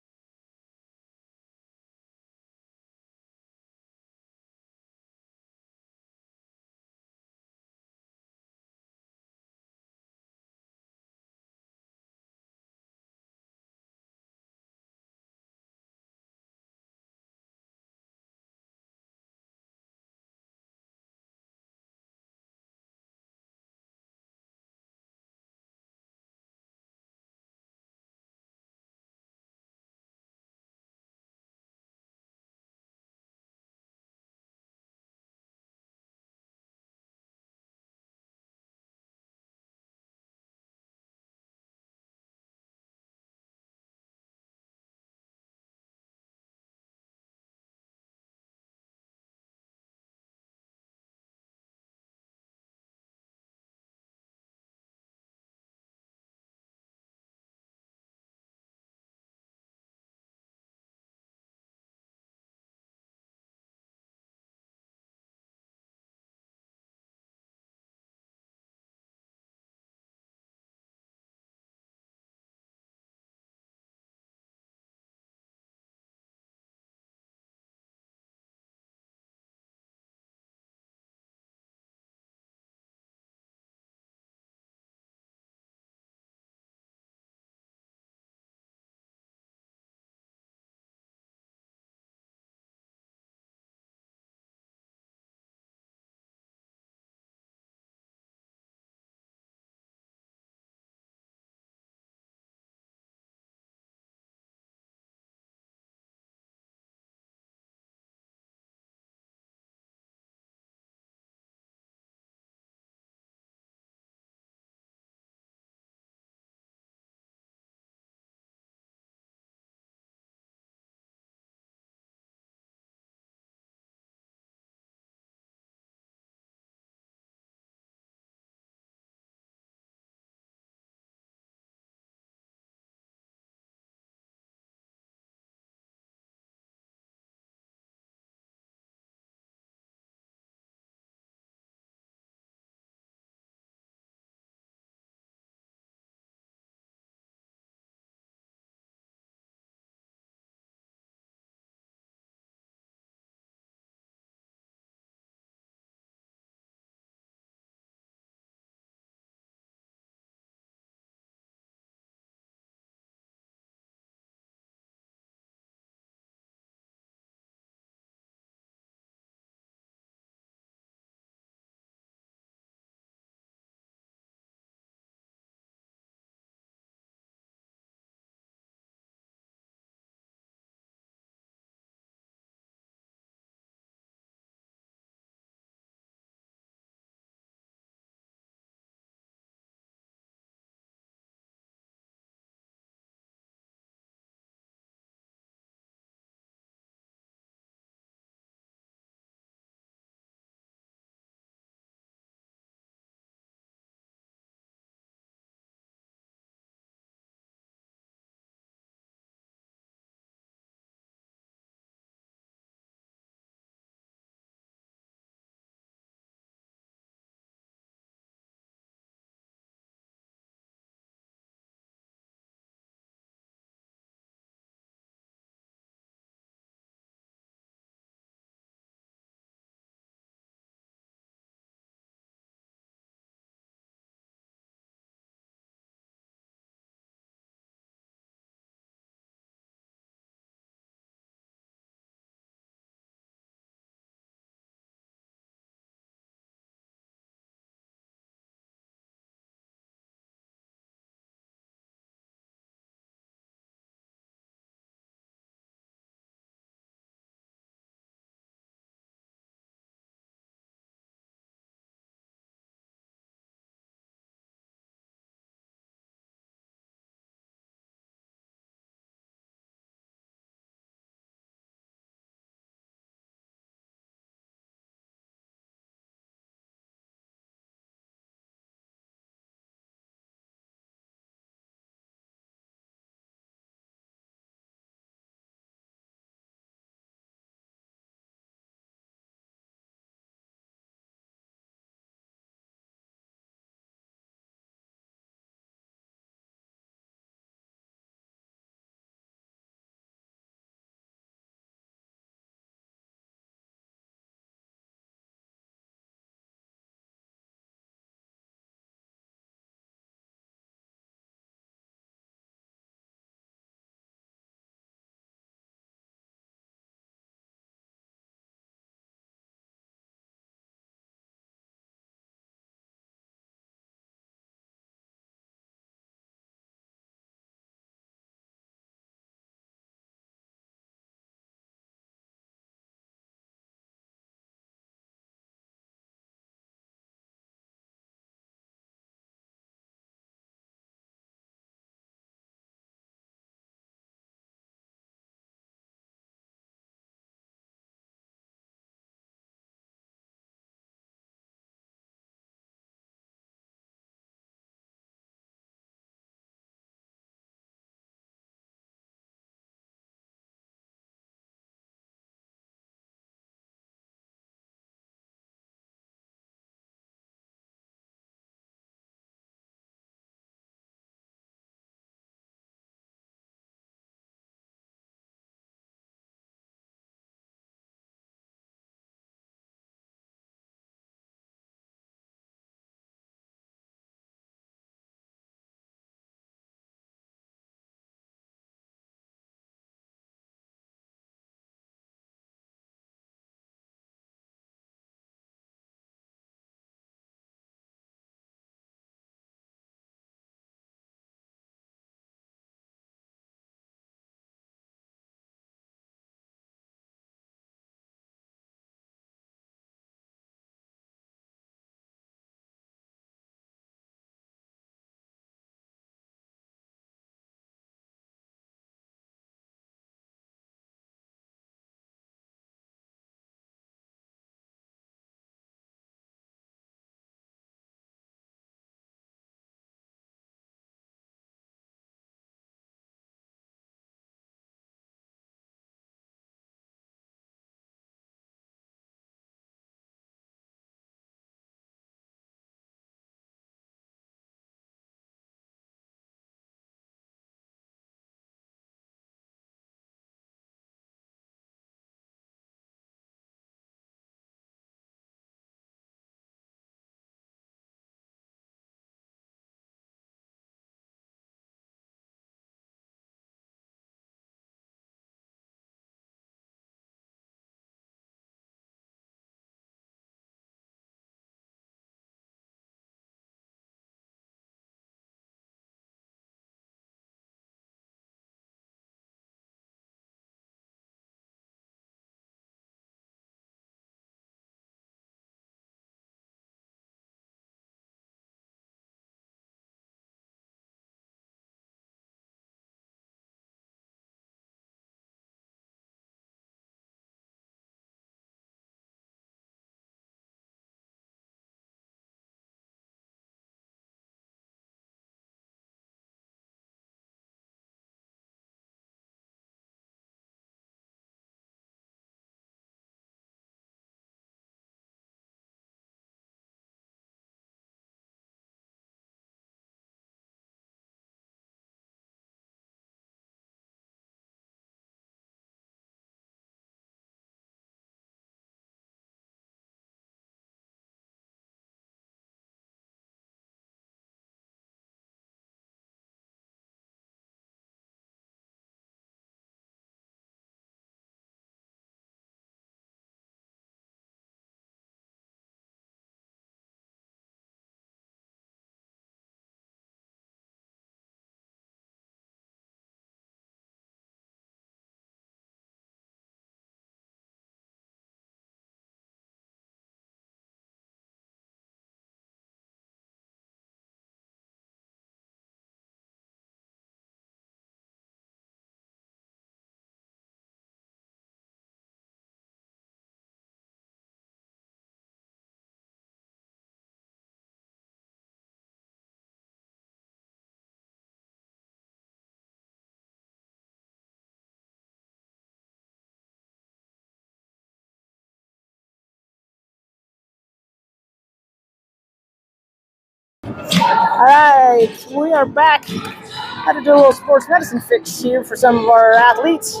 All right, we are back. Had to do a little sports medicine fix here for some of our athletes.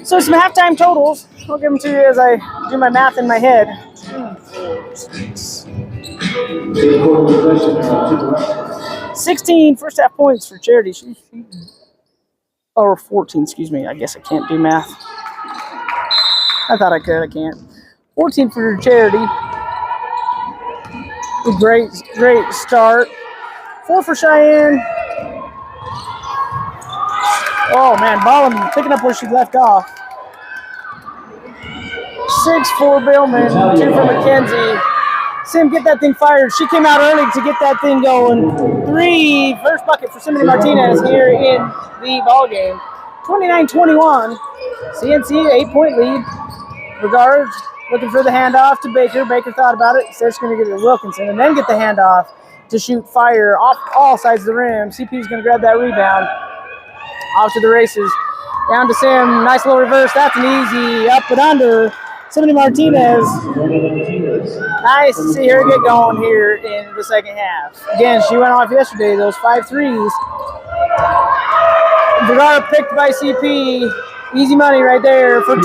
So some halftime totals. I'll give them to you as I do my math in my head. 16 first half points for Charity. Or 14, excuse me. I guess I can't do math. I thought I could, I can't. 14 for Charity. A great start. 4 for Cheyenne. Oh man, Ballin picking up where she left off. 6 for Billman, 2 for McKenzie. Sim, get that thing fired. She came out early to get that thing going. 3, first bucket for Simone Martinez here in the ball game. 29-21. CNC 8-point lead. Regards looking for the handoff to Baker. Baker thought about it. Said she's going to get it to Wilkinson and then get the handoff to shoot fire off all sides of the rim. CP's going to grab that rebound. Off to the races. Down to Sim. Nice little reverse. That's an easy up and under. Simone Martinez. Nice to see her get going here in the second half. Again, she went off yesterday, those 5 threes. Vergara picked by CP. Easy money right there for 2.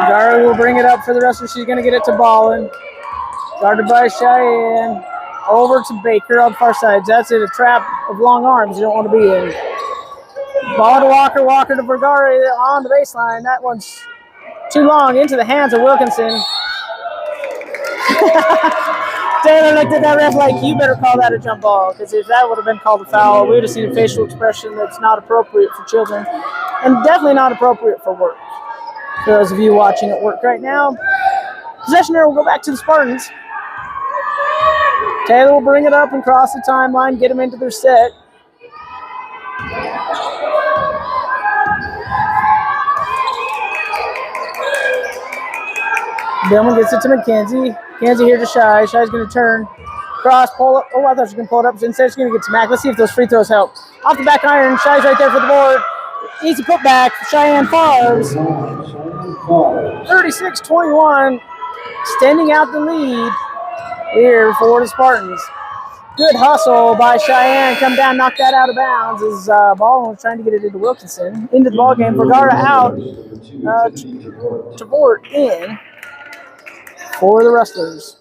Vergara will bring it up for the wrestler. She's going to get it to Ballin. Guarded by Cheyenne. Over to Baker on the far side. That's it, a trap of long arms you don't want to be in. Ball to Walker. Walker to Vergara on the baseline. That one's too long into the hands of Wilkinson. Taylor looked at that ref like, you better call that a jump ball, because if that would have been called a foul, we would have seen a facial expression that's not appropriate for children and definitely not appropriate for work. For those of you watching at work right now, possession error will go back to the Spartans. Taylor will bring it up and cross the timeline, get them into their set. Billman gets it to McKenzie. McKenzie here to Shy. Shy's going to turn. Cross, pull up. Oh, I thought she was going to pull it up. Instead, she's going to get to Mac. Let's see if those free throws help. Off the back iron. Shy's right there for the board. Easy putback. Cheyenne Favres. 36-21. Extending out the lead here for the Spartans. Good hustle by Cheyenne. Come down, knock that out of bounds as Ballin was trying to get it into Wilkinson. Into the ball game. Vergara out. Tavort in for the Rustlers.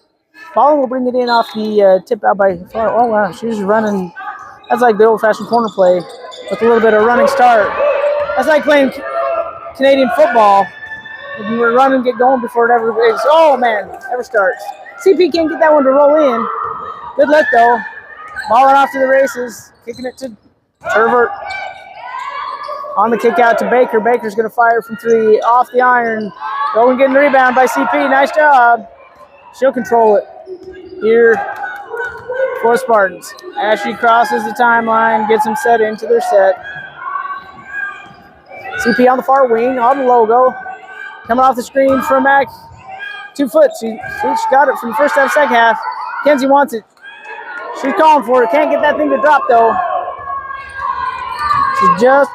Ballin will bring it in off the tip out by far. Oh, wow. She was running. That's like the old-fashioned corner play with a little bit of running start. That's like playing Canadian football. When we're running, get going before it ever is. Oh, man. Ever starts. CP can't get that one to roll in. Good luck, though. Ballin off to the races. Kicking it to Turvert. On the kick out to Baker. Baker's going to fire from 3 off the iron. Going getting the rebound by CP. Nice job. She'll control it here for Spartans. As she crosses the timeline, gets them set into their set. CP on the far wing, on the logo. Coming off the screen from Mac. 2 foot. She got it from the first half, second half. Kenzie wants it. She's calling for it. Can't get that thing to drop, though. She's just...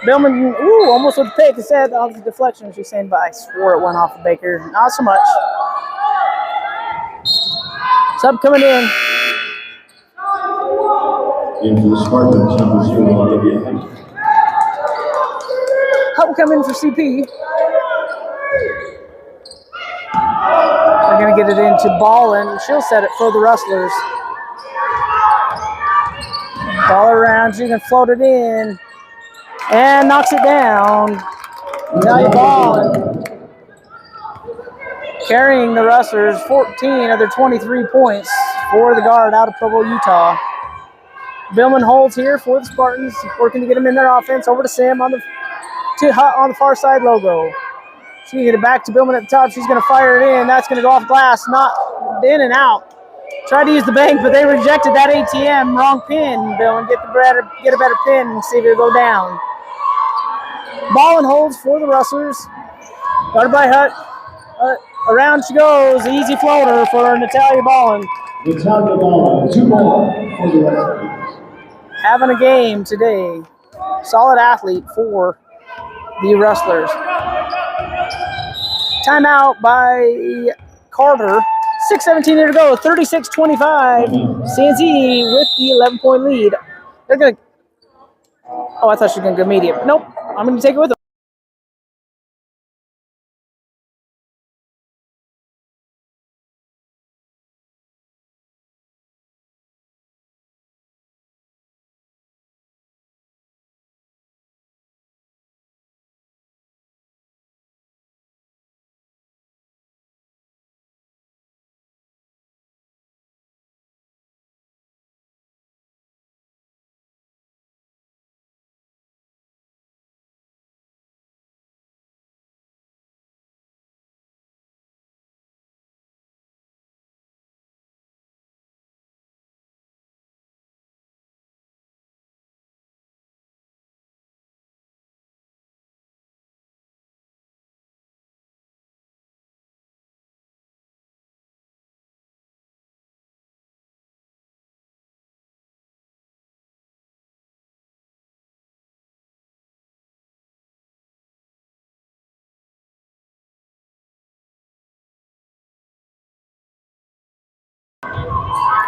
Billman, almost with the pick. Instead of the deflection, she's saying, but I swore it went off of Baker. Not so much. Sub coming in. Into the Spartans, number 0, Olivia. Help come in for CP. They're going to get it into Ballin. She'll set it for the Rustlers. Ball around. She can float it in. And knocks it down. Natalia Ballin. Carrying the Rustlers, 14 of their 23 points for the guard out of Provo, Utah. Billman holds here for the Spartans, working to get them in their offense. Over to Sam on the far side logo. She's going to get it back to Billman at the top. She's going to fire it in. That's going to go off glass, not in and out. Tried to use the bank, but they rejected that ATM. Wrong pin, Billman. Get a better pin and see if it'll go down. Ballin holds for the Rustlers. Guarded by Hutt. Around she goes. Easy floater for Natalia Ballin. Natalia Ballin, 2 ball for the Rustlers. Having a game today. Solid athlete for the Rustlers. Timeout by Carter. 6:17 here to go. 36-25. CNC with the 11-point lead. They're going to... Oh, I thought she was going to go medium. Nope. I'm going to take it with them.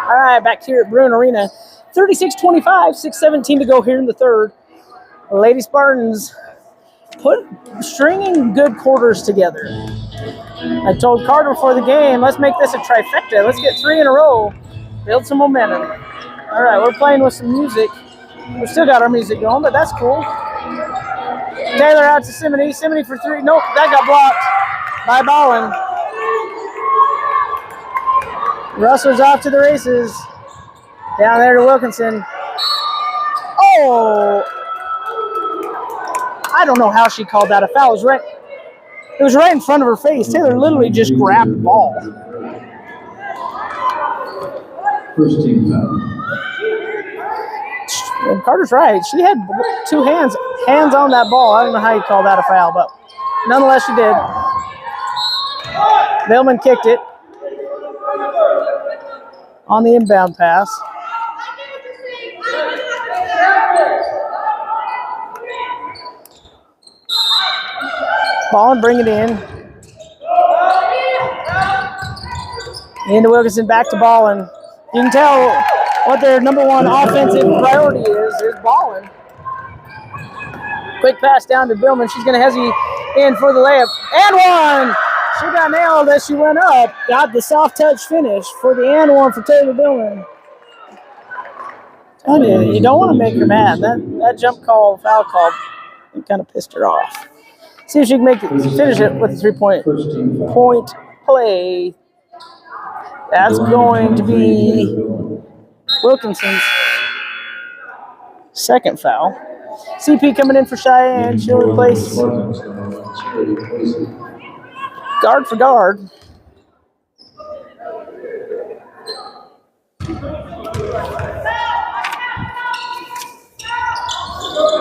All right, back here at Bruin Arena. 36-25, 6:17 to go here in the third. Lady Spartans stringing good quarters together. I told Carter before the game, let's make this a trifecta. Let's get 3 in a row. Build some momentum. All right, we're playing with some music. We've still got our music going, but that's cool. Taylor out to Simony. Simony for 3. Nope, that got blocked by Ballin. Russell's off to the races. Down there to Wilkinson. Oh! I don't know how she called that a foul. It was right in front of her face. Taylor literally just grabbed the ball. First team foul. And Carter's right. She had 2 hands on that ball. I don't know how you call that a foul, but nonetheless she did. Billman kicked it on the inbound pass. Ballin, bring it in. Into Wilkinson, back to Ballin. You can tell what their number one offensive priority is Ballin. Quick pass down to Billman. She's going to hezzy in for the layup. And one! She got nailed as she went up. Got the soft touch finish for the and one for Taylor Billman. You don't want to make her mad. That jump call, foul call, it kind of pissed her off. See if she can finish it with a 3-point play. That's going to be Wilkinson's second foul. CP coming in for Cheyenne. She'll replace guard for guard.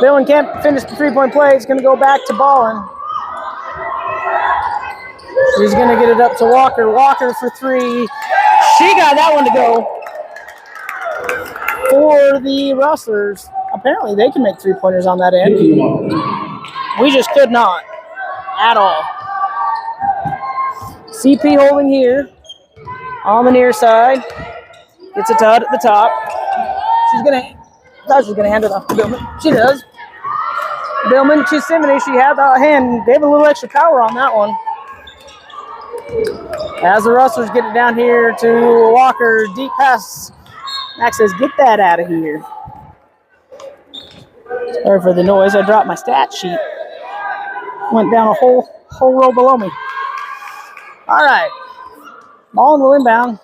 Billman can't finish the 3-point play. It's going to go back to Ballin. She's going to get it up to Walker. Walker for 3. She got that one to go. For the Rustlers, apparently they can make 3-pointers on that end. We just could not at all. CP holding here on the near side. Gets a tud at the top. She's going to hand it off to Billman. She does. Billman to Simony. She had the hand. Gave a little extra power on that one. As the Rustlers get it down here to Walker. Deep pass. Max says, get that out of here. Sorry for the noise. I dropped my stat sheet. Went down a whole row below me. All right. Ballin will inbound.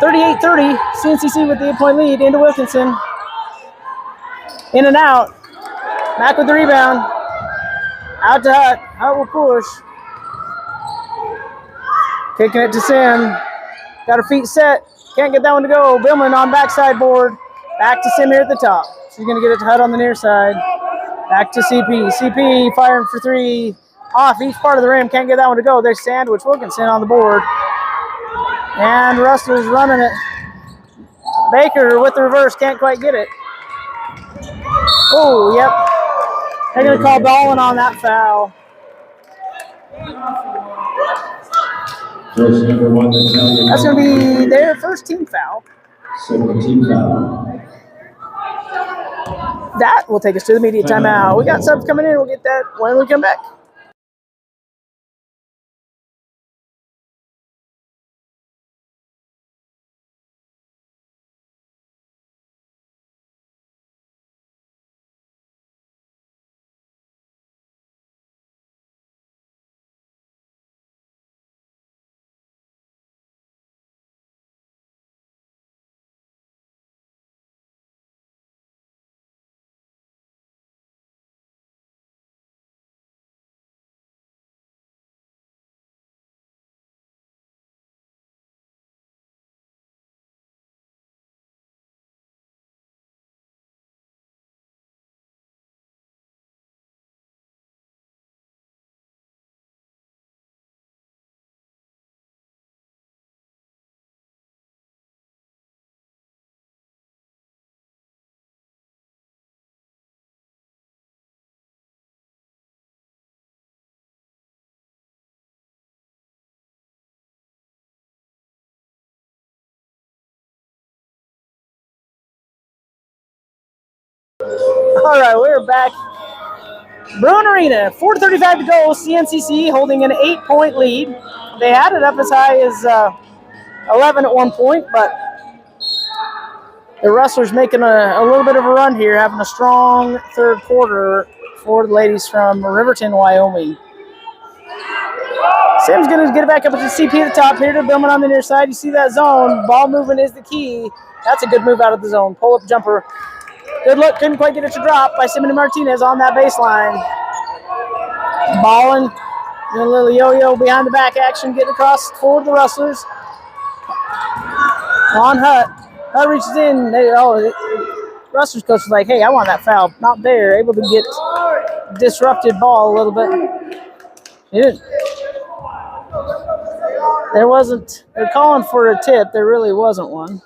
38-30. CNCC with the 8-point lead into Wilkinson. In and out. Mack with the rebound. Out to Hutt. Hutt will push. Kicking it to Sim. Got her feet set. Can't get that one to go. Billman on backside board. Back to Sim here at the top. She's going to get it to Hutt on the near side. Back to CP. CP firing for 3. Off each part of the rim. Can't get that one to go. They sandwich Wilkinson on the board. And Rustlers running it. Baker with the reverse. Can't quite get it. Oh, yep. They're going to call Ballin on that foul. Jersey number 1, Natalia. That's going to be their first team foul. Second team foul. That will take us to the media timeout. We got subs coming in. We'll get that when we come back. All right, we're back. Bruin Arena, 4:35 to go. CNCC holding an 8-point lead. They had it up as high as 11 at one point, but the Rustlers making a little bit of a run here, having a strong third quarter for the ladies from Riverton, Wyoming. Sim's going to get it back up to CP at the top here to Billman on the near side. You see that zone. Ball movement is the key. That's a good move out of the zone. Pull-up jumper. Good look. Couldn't quite get it to drop by Simone Martinez on that baseline. Ballin'. A little yo-yo behind the back action. Getting across for the Rustlers. On Hutt. Hutt reaches in. Rustlers coach was like, hey, I want that foul. Not there. Able to get disrupted ball a little bit. He didn't. There wasn't, they're calling for a tip. There really wasn't one.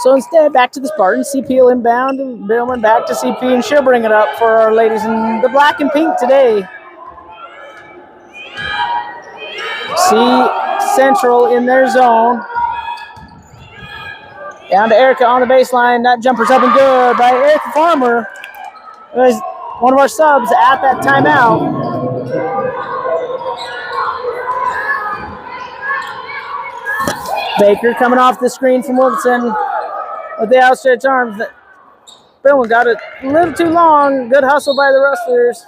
So instead, back to the Spartans. CP will inbound, and Billman back to CP, and she'll bring it up for our ladies in the black and pink today. See Central in their zone. Down to Erica on the baseline. That jumper's up and good by Erica Farmer. It was one of our subs at that timeout. Baker coming off the screen from Wilkinson with the outstretched arms. Billman got it a little too long. Good hustle by the Rustlers.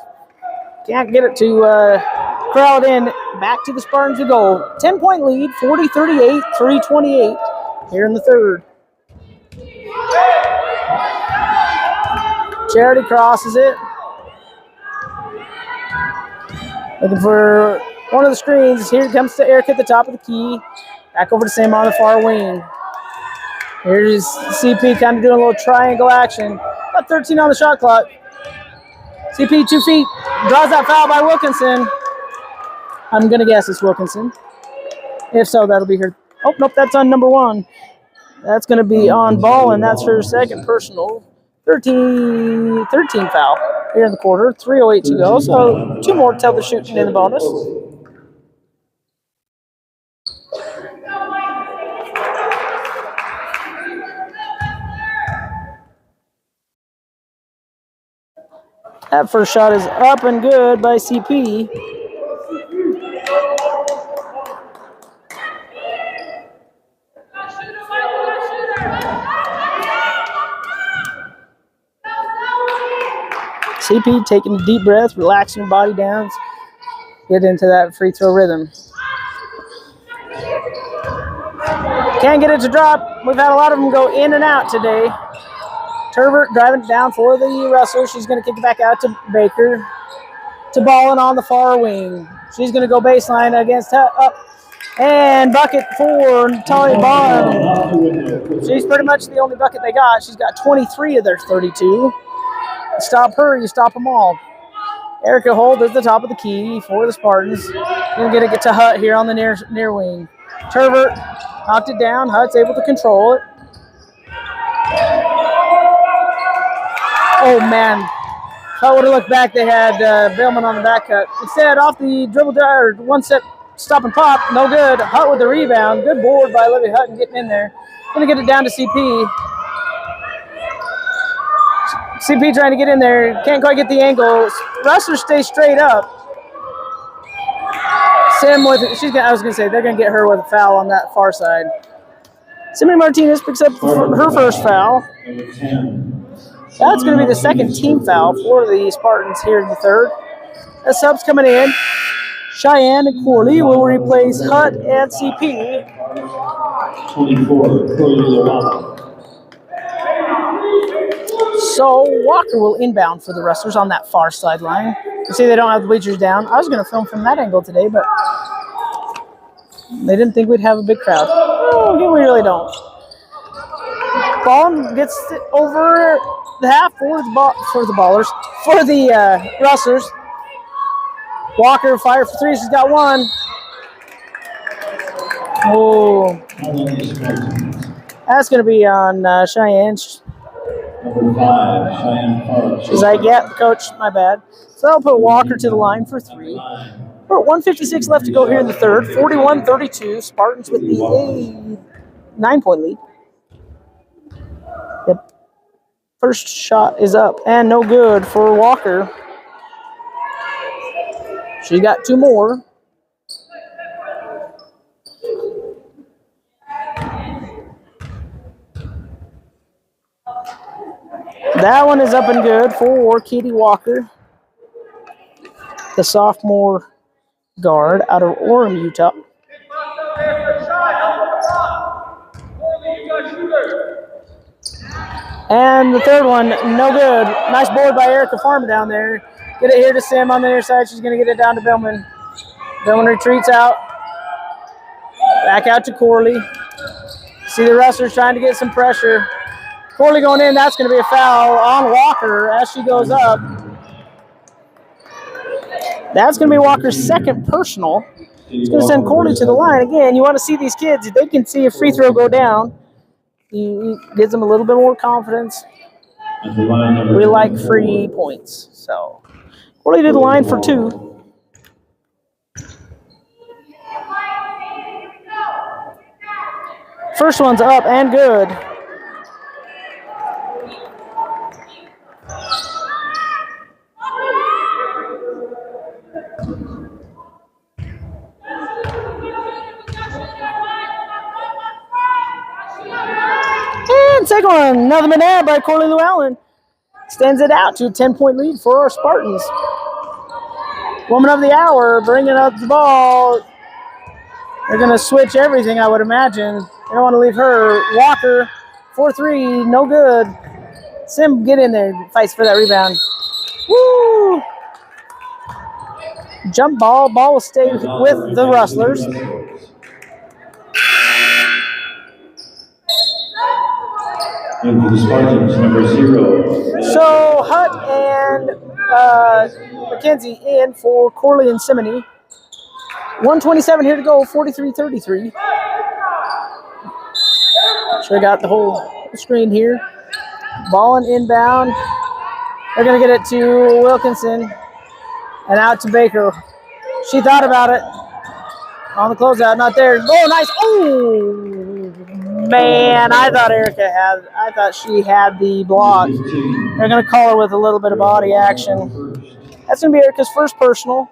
Can't get it to crowd in. Back to the Spartans to go. 10-point lead, 40-38, 3:28 here in the third. Charity crosses it. Looking for one of the screens. Here comes to Eric at the top of the key. Back over to Sam on the far wing. Here's CP kind of doing a little triangle action. Got 13 on the shot clock. CP 2 feet. Draws that foul by Wilkinson. I'm going to guess it's Wilkinson. If so, that'll be her. Oh, nope, that's on number 1. That's going to be on Ball, and that's her second personal. 13 foul here in the quarter. 3:08 to go, so 2 more to tell the shooting in the bonus. That first shot is up and good by CP. CP taking a deep breath, relaxing her body down, get into that free throw rhythm. Can't get it to drop. We've had a lot of them go in and out today. Turbert driving it down for the Rustlers. She's going to kick it back out to Baker. To Ballin on the far wing. She's going to go baseline against up. And bucket for Natalia Bond. She's pretty much the only bucket they got. She's got 23 of their 32. Stop her, you stop them all. Erica Holt is the top of the key for the Spartans. Going to get to Hutt here on the near wing. Turbert knocked it down. Hutt's able to control it. Oh, man. If I would have looked back, they had Billman on the back cut. Instead, off the dribble or one step stop and pop, no good. Hutt with the rebound. Good board by Olivia Hutton getting in there. Going to get it down to CP. CP trying to get in there. Can't quite get the angle. Rustlers stay straight up. Sim with, I was going to say, they're going to get her with a foul on that far side. Simone Martinez picks up her first foul. That's going to be the second team foul for the Spartans here in the third. The subs coming in. Cheyenne and Corley will replace Hutt and CP. 24, So Walker will inbound for the Rustlers on that far sideline. You see they don't have the bleachers down. I was going to film from that angle today, but they didn't think we'd have a big crowd. Oh, we really don't. Ball gets over the half for the Ballers, for the Rustlers. Walker fire for three. She's got one. Oh, that's going to be on Cheyenne. Number 5, Cheyenne Park. She's like, yeah, coach, my bad. So that'll put Walker to the line for three. We're at 1:56 left to go here in the third. 41-32. Spartans with the 9-point lead. Yep. First shot is up and no good for Walker. She got two more. That one is up and good for Katie Walker, the sophomore guard out of Orem, Utah. And the third one, no good. Nice board by Erica Farmer down there. Get it here to Sim on the near side. She's going to get it down to Billman. Billman retreats out. Back out to Corley. See the Rustlers trying to get some pressure. Corley going in. That's going to be a foul on Walker as she goes up. That's going to be Walker's second personal. It's going to send Corley to the line. Again, you want to see these kids. If they can see a free throw go down, it gives them a little bit more confidence. We like free points. So Corley to the line for two. First one's up and good. And second one, another manab by Corley Llewellyn. Extends it out to a 10-point lead for our Spartans. Woman of the hour, bringing up the ball. They're going to switch everything, I would imagine. They don't want to leave her. Walker, 4-3, no good. Sim, get in there, fights for that rebound. Woo! Jump ball. Ball will stay with the Rustlers. And for the Spartans, number 0. So Hutt and McKenzie in for Corley and Simony. 1:27 here to go, 43-33. Sure got the whole screen here. Ball and inbound. They're going to get it to Wilkinson and out to Baker. She thought about it. On the closeout, not there. Oh, nice. Oh, man, I thought she had the block. They're going to call her with a little bit of body action. That's going to be Erica's first personal.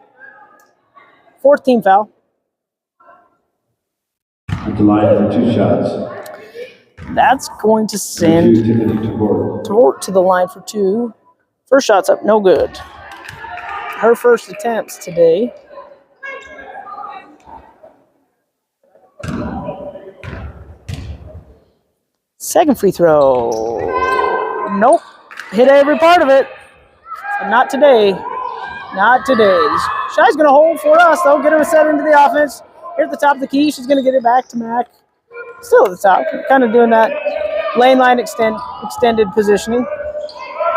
Fourth team foul. At the line for 2 shots. That's going to send Tort to the line for 2. First shot's up, no good. Her first attempts today. Second free throw. Nope. Hit every part of it. But not today. Not today. Shy's going to hold for us, though. Get her set into the offense. Here at the top of the key. She's going to get it back to Mac. Still at the top. Kind of doing that lane line extended positioning.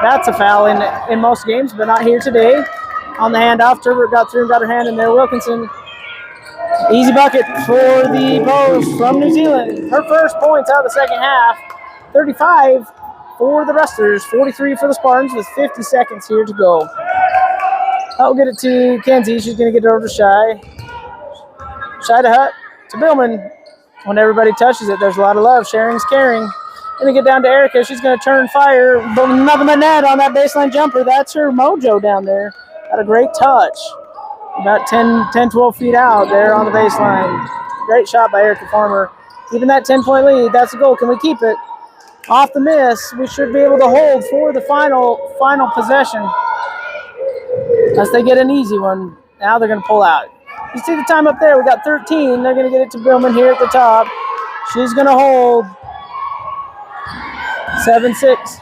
That's a foul in most games, but not here today. On the handoff, Turbert got through and got her hand in there. Wilkinson. Easy bucket for the Bows from New Zealand. Her first points out of the second half. 35-43 for the Wrestlers, 43 for the Spartans with 50 seconds here to go. I'll get it to Kenzie. She's going to get it over to Shy. Shy to Hutt to Billman. When everybody touches it, there's a lot of love. Sharing's caring. Going to get down to Erica. She's going to turn fire. But nothing but net on that baseline jumper. That's her mojo down there. Got a great touch. About 10, 12 feet out there on the baseline. Great shot by Erica Farmer. Keeping that 10-point lead. That's the goal. Can we keep it? Off the miss. We should be able to hold for the final possession. Unless they get an easy one. Now they're going to pull out. You see the time up there. We got 13. They're going to get it to Billman here at the top. She's going to hold. 7-6.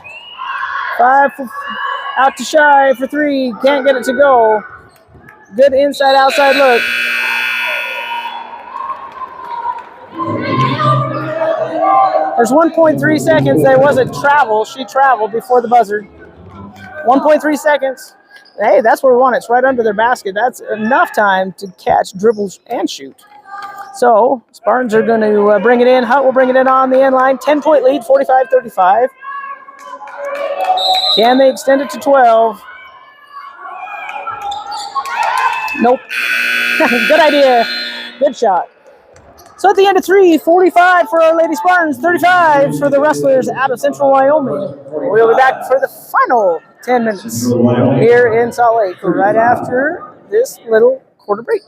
5 out to Shy for 3. Can't get it to go. Good inside outside look. There's 1.3 seconds. There was a travel. She traveled before the buzzer. 1.3 seconds. Hey, that's where we want it. It's right under their basket. That's enough time to catch, dribble, and shoot. So, Spartans are going to bring it in. Hutt will bring it in on the end line. 10-point lead, 45-35. Can they extend it to 12? Nope. Good idea. Good shot. So at the end of 3, 45 for our Lady Spartans, 35 for the Wrestlers out of Central Wyoming. We'll be back for the final 10 minutes here in Salt Lake right after this little quarter break.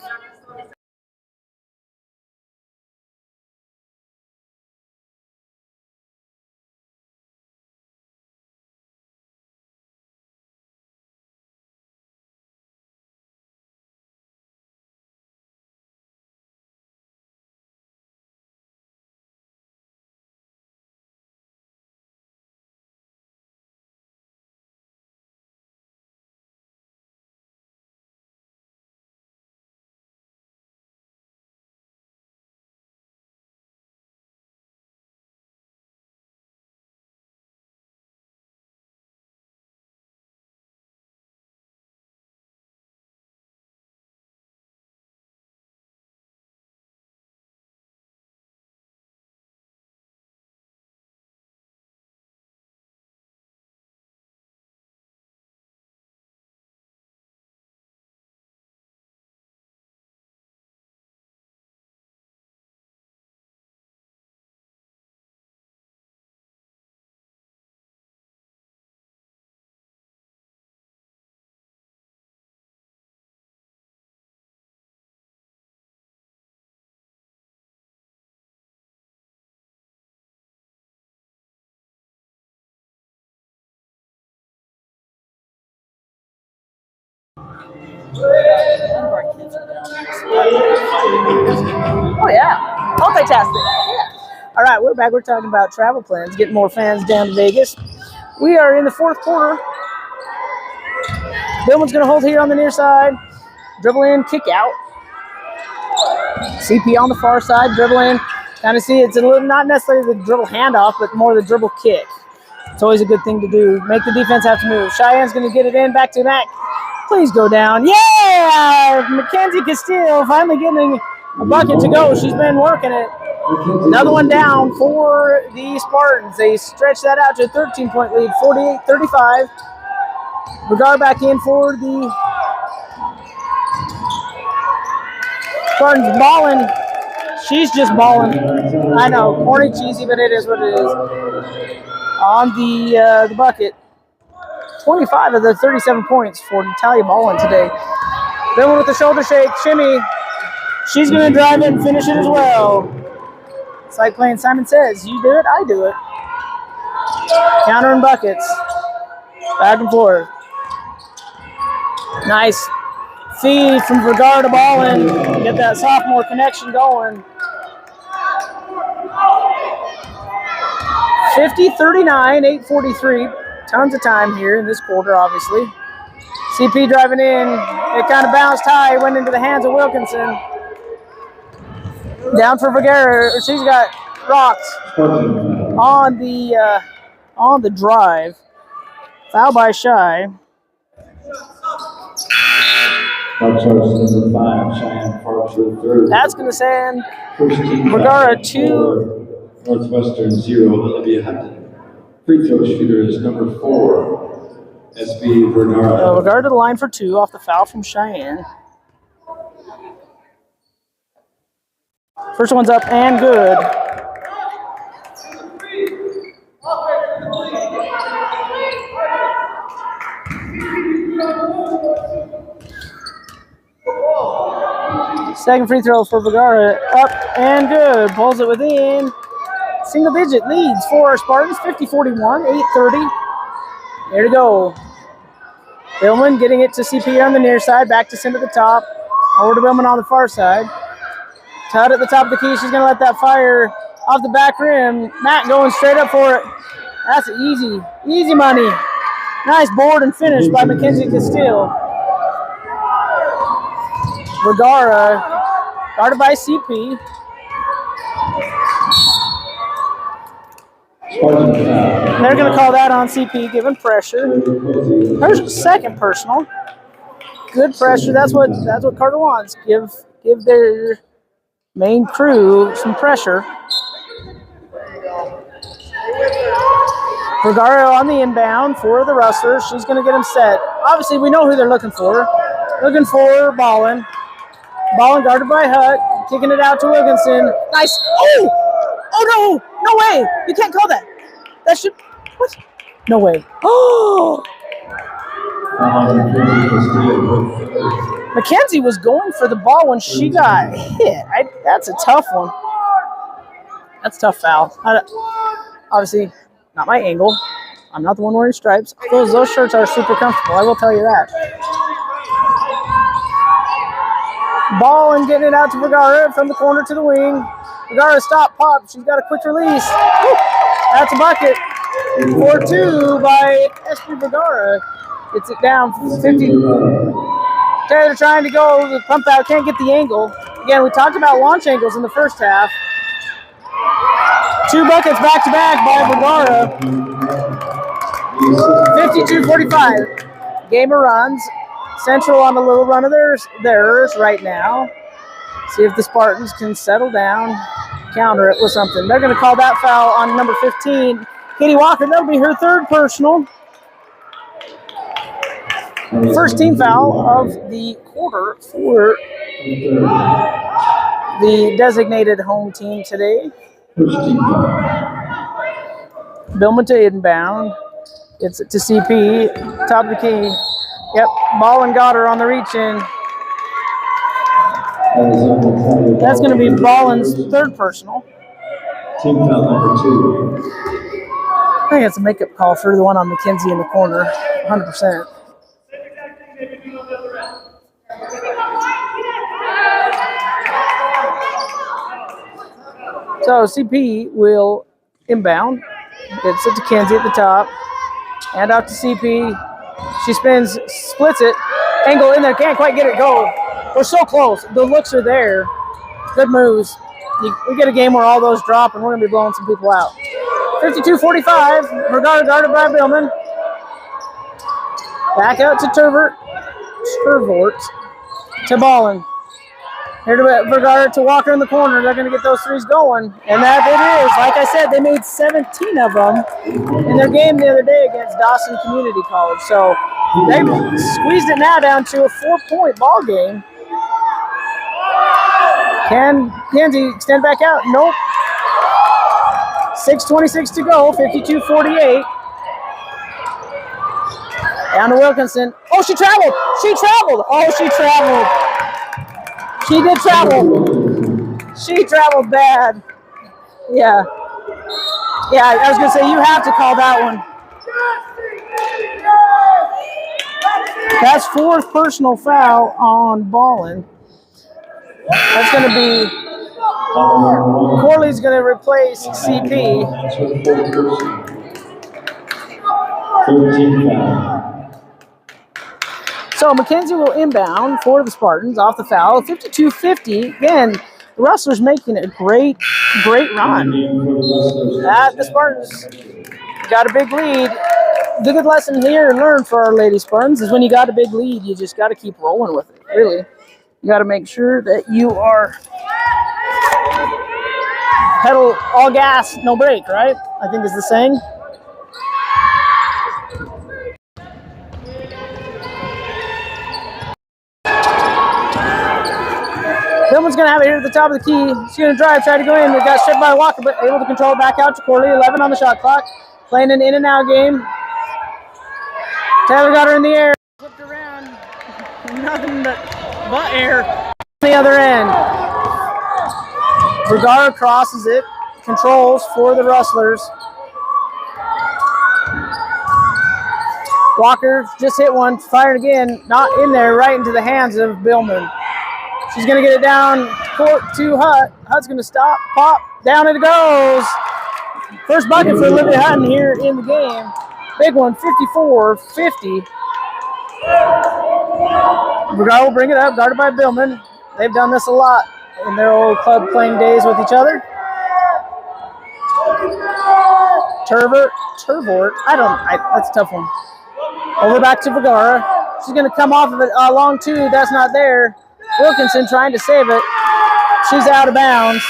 Oh, yeah. Multitasking. Yeah. All right, we're back. We're talking about travel plans, getting more fans down to Vegas. We are in the fourth quarter. Billman's going to hold here on the near side. Dribble in, kick out. CP on the far side, dribble in. Kind of see it's a little, not necessarily the dribble handoff, but more the dribble kick. It's always a good thing to do. Make the defense have to move. Cheyenne's going to get it in, back to Mac. Please go down. Yeah! Mackenzie Castile finally getting a bucket to go. She's been working it. Another one down for the Spartans. They stretch that out to a 13-point lead, 48-35. Regard back in for the Spartans balling. She's just balling. I know, corny, cheesy, but it is what it is. On the bucket. 25 of the 37 points for Natalia Ballin today. Then with the shoulder shake, shimmy. She's going to drive it and finish it as well. It's like playing Simon Says. You do it, I do it. Counter and buckets. Back and forth. Nice feed from Vergara to Ballin. Get that sophomore connection going. 50-39, 8:43. Tons of time here in this quarter, obviously. CP driving in. It kind of bounced high, went into the hands of Wilkinson. Down for Vergara. She's got rocks on the drive. Foul by Shy. That's going to send Vergara 2. Northwestern 0, Olivia Hutton. Free throw shooter is number 4, SB Vergara. Vergara to the line for 2 off the foul from Cheyenne. First one's up and good. Second free throw for Vergara, up and good. Pulls it within. Single digit leads for our Spartans, 50-41, 8:30. There to go. Billman getting it to CP on the near side, back to Sim at the top. Over to Billman on the far side. Todd at the top of the key, she's gonna let that fire off the back rim. Matt going straight up for it. That's easy money. Nice board and finish by Mackenzie Castile. Vergara, guarded by CP. They're going to call that on CP, giving pressure. Her second personal. Good pressure. That's what Carter wants. Give their main crew some pressure. Vergara on the inbound for the Rustlers. She's going to get them set. Obviously, we know who they're looking for. Looking for Ballin. Ballin guarded by Hutt. Kicking it out to Wilkinson. Nice. Oh no. No way. You can't call that. That should. What? No way. Oh. Mackenzie was going for the ball when she got hit. That's a tough one. That's a tough foul. Obviously, not my angle. I'm not the one wearing stripes. Those shirts are super comfortable. I will tell you that. Ball and getting it out to Vergara from the corner to the wing. Vergara stop, pop. She's got a quick release. Woo! That's a bucket. 4-2 by SB Vergara. Gets it down 50. They're trying to go. The pump out can't get the angle. Again, we talked about launch angles in the first half. 2 buckets back to back by Vergara. 52-45. Gamer runs. Central on a little run of theirs right now. See if the Spartans can settle down, counter it with something. They're going to call that foul on number 15, Katie Walker. That'll be her third personal. First team foul of the quarter for the designated home team today. Billman to inbound. It's to CP, top of the key. Yep, Ballin got her on the reach in. That's going to be Ballin's third personal. Team foul number 2. I think it's a makeup call for the one on Mackenzie in the corner, 100%. So CP will inbound. Gets it to Kenzie at the top. And out to CP. She spins, splits it. Angle in there, can't quite get it go. We're so close. The looks are there. Good moves. We get a game where all those drop, and we're going to be blowing some people out. 52-45. Vergara guarded by Billman. Back out to Tervort to Ballin. Here to Vergara to Walker in the corner. They're going to get those threes going. And that it is. Like I said, they made 17 of them in their game the other day against Dawson Community College. So they squeezed it now down to a 4-point ball game. Can Kenzie extend back out? Nope. 6:26 to go, 52-48. Down to Wilkinson. Oh, she traveled. She traveled. Oh, she traveled. She did travel. She traveled bad. Yeah. Yeah, I was going to say, you have to call that one. That's fourth personal foul on Ballin. That's going to be Corley's going to replace CP. 13 foul. So Mackenzie will inbound for the Spartans off the foul. 52-50. Again, the Rustlers making a great run. The Spartans got a big lead. The good lesson here and learn for our Lady Spartans is when you got a big lead, you just got to keep rolling with it, really. You got to make sure that you are pedal all gas, no brake, right? I think is the saying. Someone's going to have it here at the top of the key. She's going to drive, try to go in. It got stripped by Walker, but able to control it back out to Corley. 11 on the shot clock. Playing an in and out game. Taylor got her in the air. Flipped around. Nothing but air. On the other end. Vergara crosses it. Controls for the Rustlers. Walker just hit one. Fired again. Not in there. Right into the hands of Billman. She's going to get it down court to Hutt. Hutt's going to stop, pop, down it goes. First bucket for Olivia Hutton here in the game. Big one, 54-50. Vergara will bring it up, guarded by Billman. They've done this a lot in their old club playing days with each other. Turvort, that's a tough one. Over back to Vergara. She's going to come off of it long two. That's not there. Wilkinson trying to save it. She's out of bounds.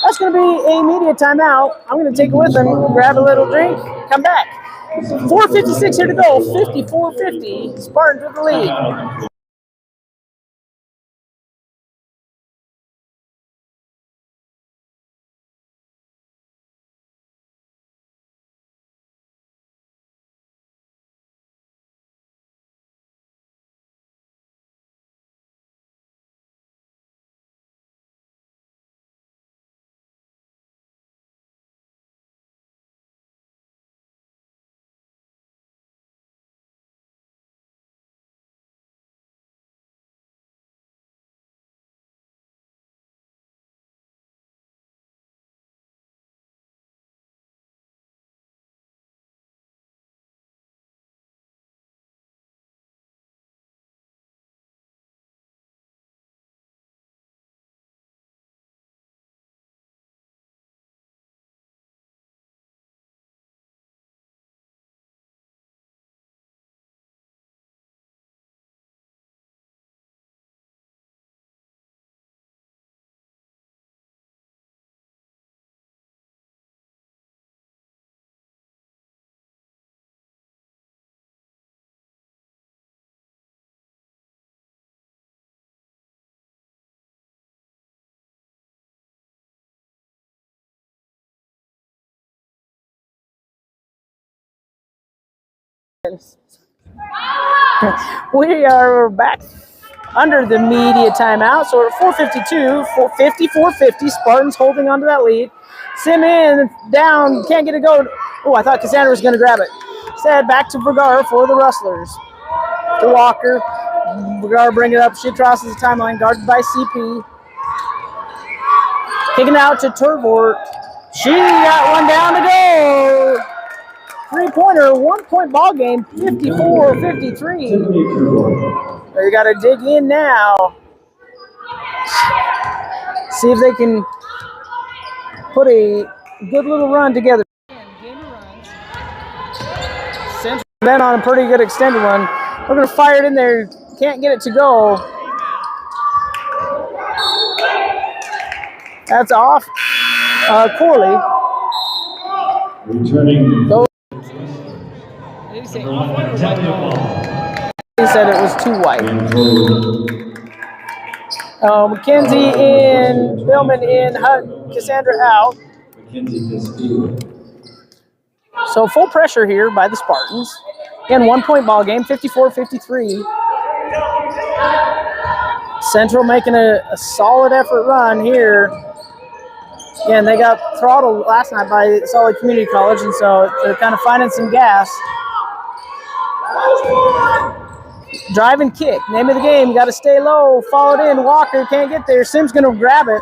That's going to be a media timeout. I'm going to take it with them, grab a little drink, come back. 4:56 here to go. 54-50. Spartans with the lead. We are back under the media timeout. So we're at 4:52, 54-50. Spartans holding on to that lead. Sim in, down, can't get it going. Oh, I thought Cassandra was going to grab it. Instead, back to Vergara for the Rustlers. To Walker. Vergara bring it up. She crosses the timeline, guarded by CP. Kicking out to Turvort. She got one down to go. Three-pointer, 1-point ball game, 54-53. They got to dig in now. See if they can put a good little run together. Game of runs. Central been on a pretty good extended run. We're going to fire it in there. Can't get it to go. That's off. Corley. Returning. Go. He said it was too white. McKenzie in, Billman in, Hutt, Cassandra out. So full pressure here by the Spartans. Again, 1-point ball game, 54-53. Central making a solid effort run here. Again, they got throttled last night by Solid Community College, and so they're kind of finding some gas. Drive and kick. Name of the game. You got to stay low. Followed in. Walker can't get there. Sim's going to grab it.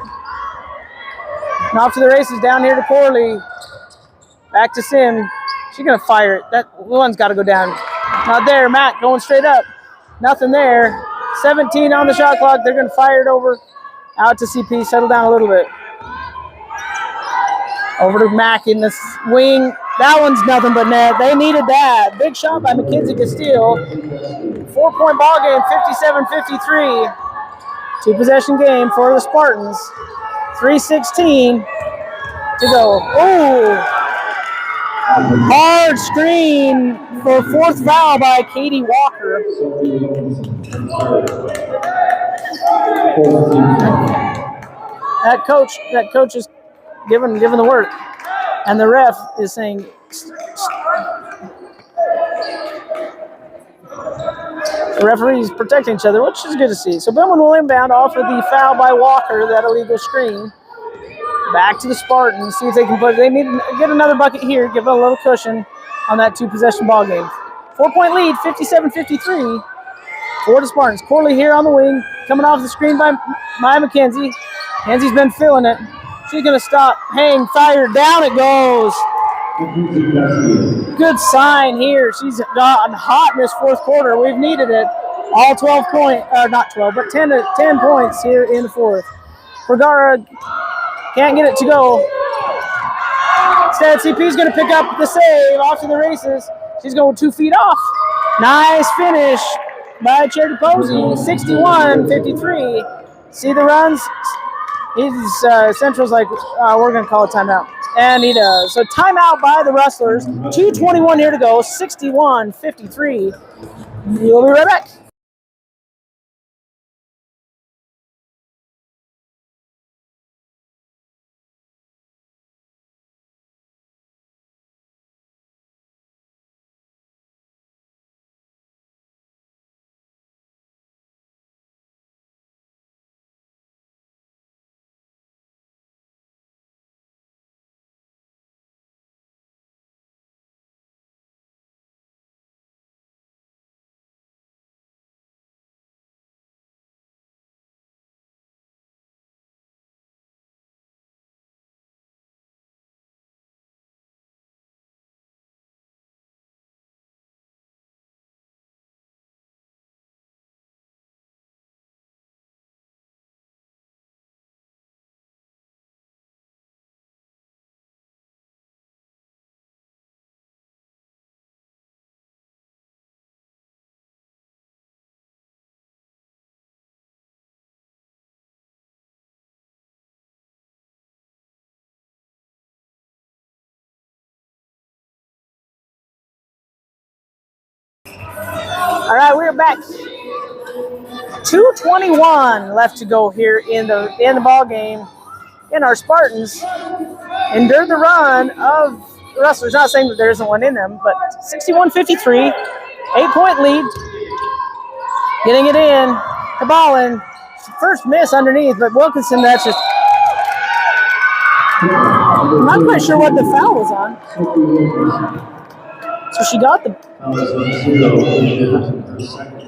And off to the races down here to Corley. Back to Sim. She's going to fire it. That one's got to go down. Not there. Matt going straight up. Nothing there. 17 on the shot clock. They're going to fire it over. Out to CP. Settle down a little bit. Over to Mack in the wing. That one's nothing but net. They needed that. Big shot by Mackenzie Castile. 4-point ball game, 57-53. Two-possession game for the Spartans. 3:16 to go. Oh! Hard screen for fourth foul by Katie Walker. That coach is giving the work, and the ref is saying. The referees protecting each other, which is good to see. So Billman will inbound off of the foul by Walker, that illegal screen. Back to the Spartans, see if they can they need to get another bucket here, give it a little cushion on that 2-possession ball game. 4-point lead, 57-53 for the Spartans. Corley here on the wing, coming off the screen by Maya McKenzie. Mackenzie's been feeling it. She's going to stop, hang, fire, down it goes. Good sign here. She's gotten hot in this fourth quarter. We've needed it. All 12 points, not 12, but 10 points here in the fourth. Vergara can't get it to go. Instead, CP's going to pick up the save off to the races. She's going 2 feet off. Nice finish by Charity Posey, 61-53. See the runs? Central's like, we're going to call a timeout. And he does. So timeout by the Rustlers. 2:21 here to go, 61-53. We'll be right back. All right, we're back. 2:21 left to go here in the ball game. And our Spartans endured the run of the Rustlers. Not saying that there isn't one in them, but 61-53, 8-point lead. Getting it in to Ballin. First miss underneath, but Wilkinson, that's just. I'm not quite sure what the foul was on. So she got the.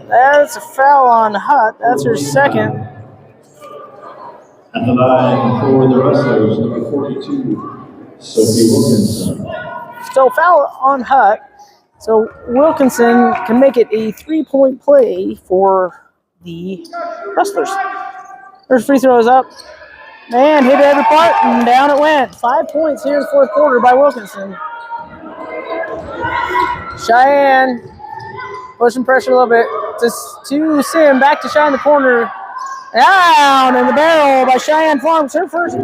That's a foul on Hutt. That's her second. At the line for the Rustlers, number 42, Sophie Wilkinson. So foul on Hutt. So Wilkinson can make it a 3-point play for the Rustlers. First free throw is up. And hit every part, and down it went. 5 points here in the fourth quarter by Wilkinson. Cheyenne pushing pressure a little bit to Sim. Back to Cheyenne in the corner. Down in the barrel by Cheyenne Farms. Her first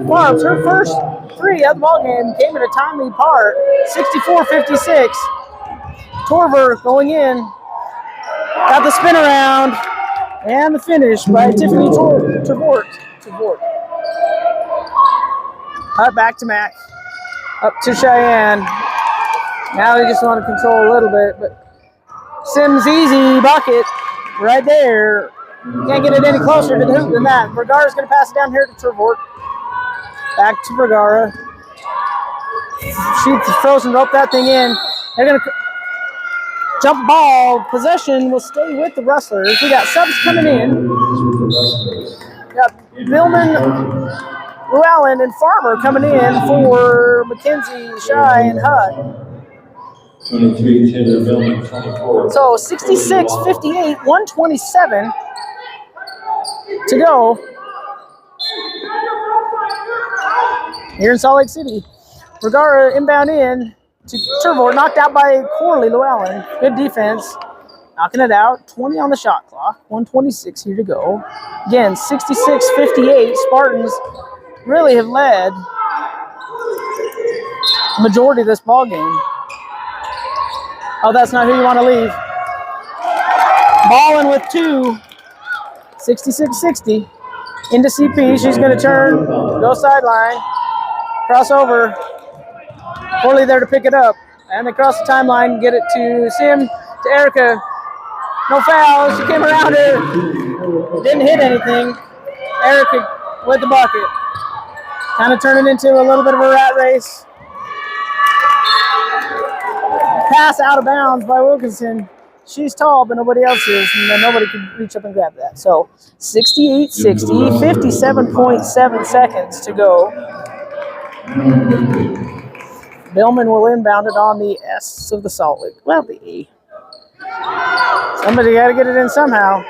three of the ball game came in a timely part. 64-56. Torver going in. Got the spin around. And the finish by Tiffany Tavort. Hutt back to Mac. Up to Cheyenne. Now they just want to control a little bit, but Sims easy bucket right there. Can't get it any closer to the hoop than that. Vergara's going to pass it down here to Tavort. Back to Vergara. She throws and rope that thing in. They're going to jump ball. Possession will stay with the Rustlers. We got subs coming in. We got Billman, Llewellyn, and Farmer coming in for McKenzie, Shy, and Hutt. 23, Taylor Billman, 24. So 66-58, 127 to go here in Salt Lake City. Vergara inbound in to Tavort, knocked out by Corley Llewellyn. Good defense. Knocking it out. 20 on the shot clock. 126 here to go. Again, 66-58. Spartans really have led the majority of this ball game. Oh, that's not who you want to leave. Ballin with two. 66-60 into CP. She's going to turn, go sideline, cross over. Corley there to pick it up. And they cross the timeline, get it to Sim, to Erica. No foul. She came around her. Didn't hit anything. Erica with the bucket. Kind of turning into a little bit of a rat race. Pass out of bounds by Wilkinson. She's tall, but nobody else is, and then nobody could reach up and grab that. So 68-60, 57.7 seconds to go. Billman will inbound it on the S of the Salt Lake. Well, the E. Somebody got to get it in somehow.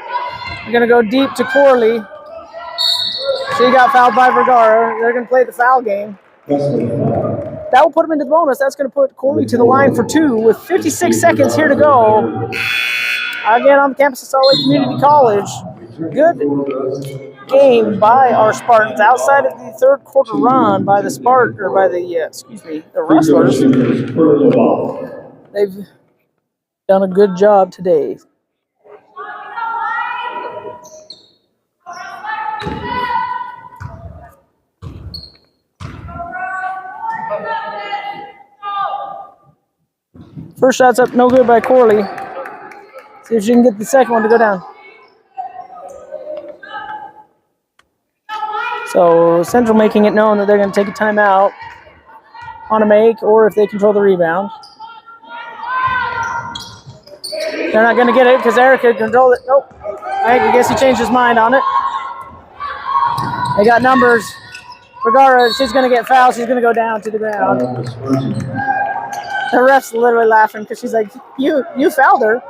They're going to go deep to Corley. She got fouled by Vergara. They're going to play the foul game. That will put them into the bonus. That's going to put Corley to the line for 2 with 56 seconds here to go. Again, on the campus of Salt Lake Community College. Good game by our Spartans. Outside of the third quarter run by the the Rustlers. They've done a good job today. First shot's up, no good by Corley. See if she can get the second one to go down. So Central making it known that they're going to take a timeout on a make, or if they control the rebound. They're not going to get it because Erica controlled it. Nope. I guess he changed his mind on it. They got numbers. Vergara, she's going to get fouled. She's going to go down to the ground. The ref's literally laughing because she's like, you fouled her.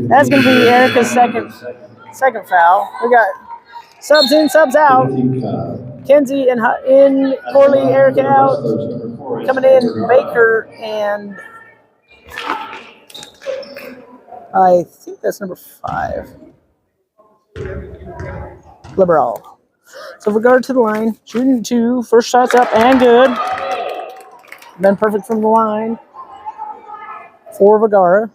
That's going to be Erica's second foul. We got subs in, subs out. Kenzie in Corley, Erica out. Coming in, Baker and I think that's number 5. Liberal. So Vergara to the line, shooting 2. First shot's up and good. Been perfect from the line for Vergara.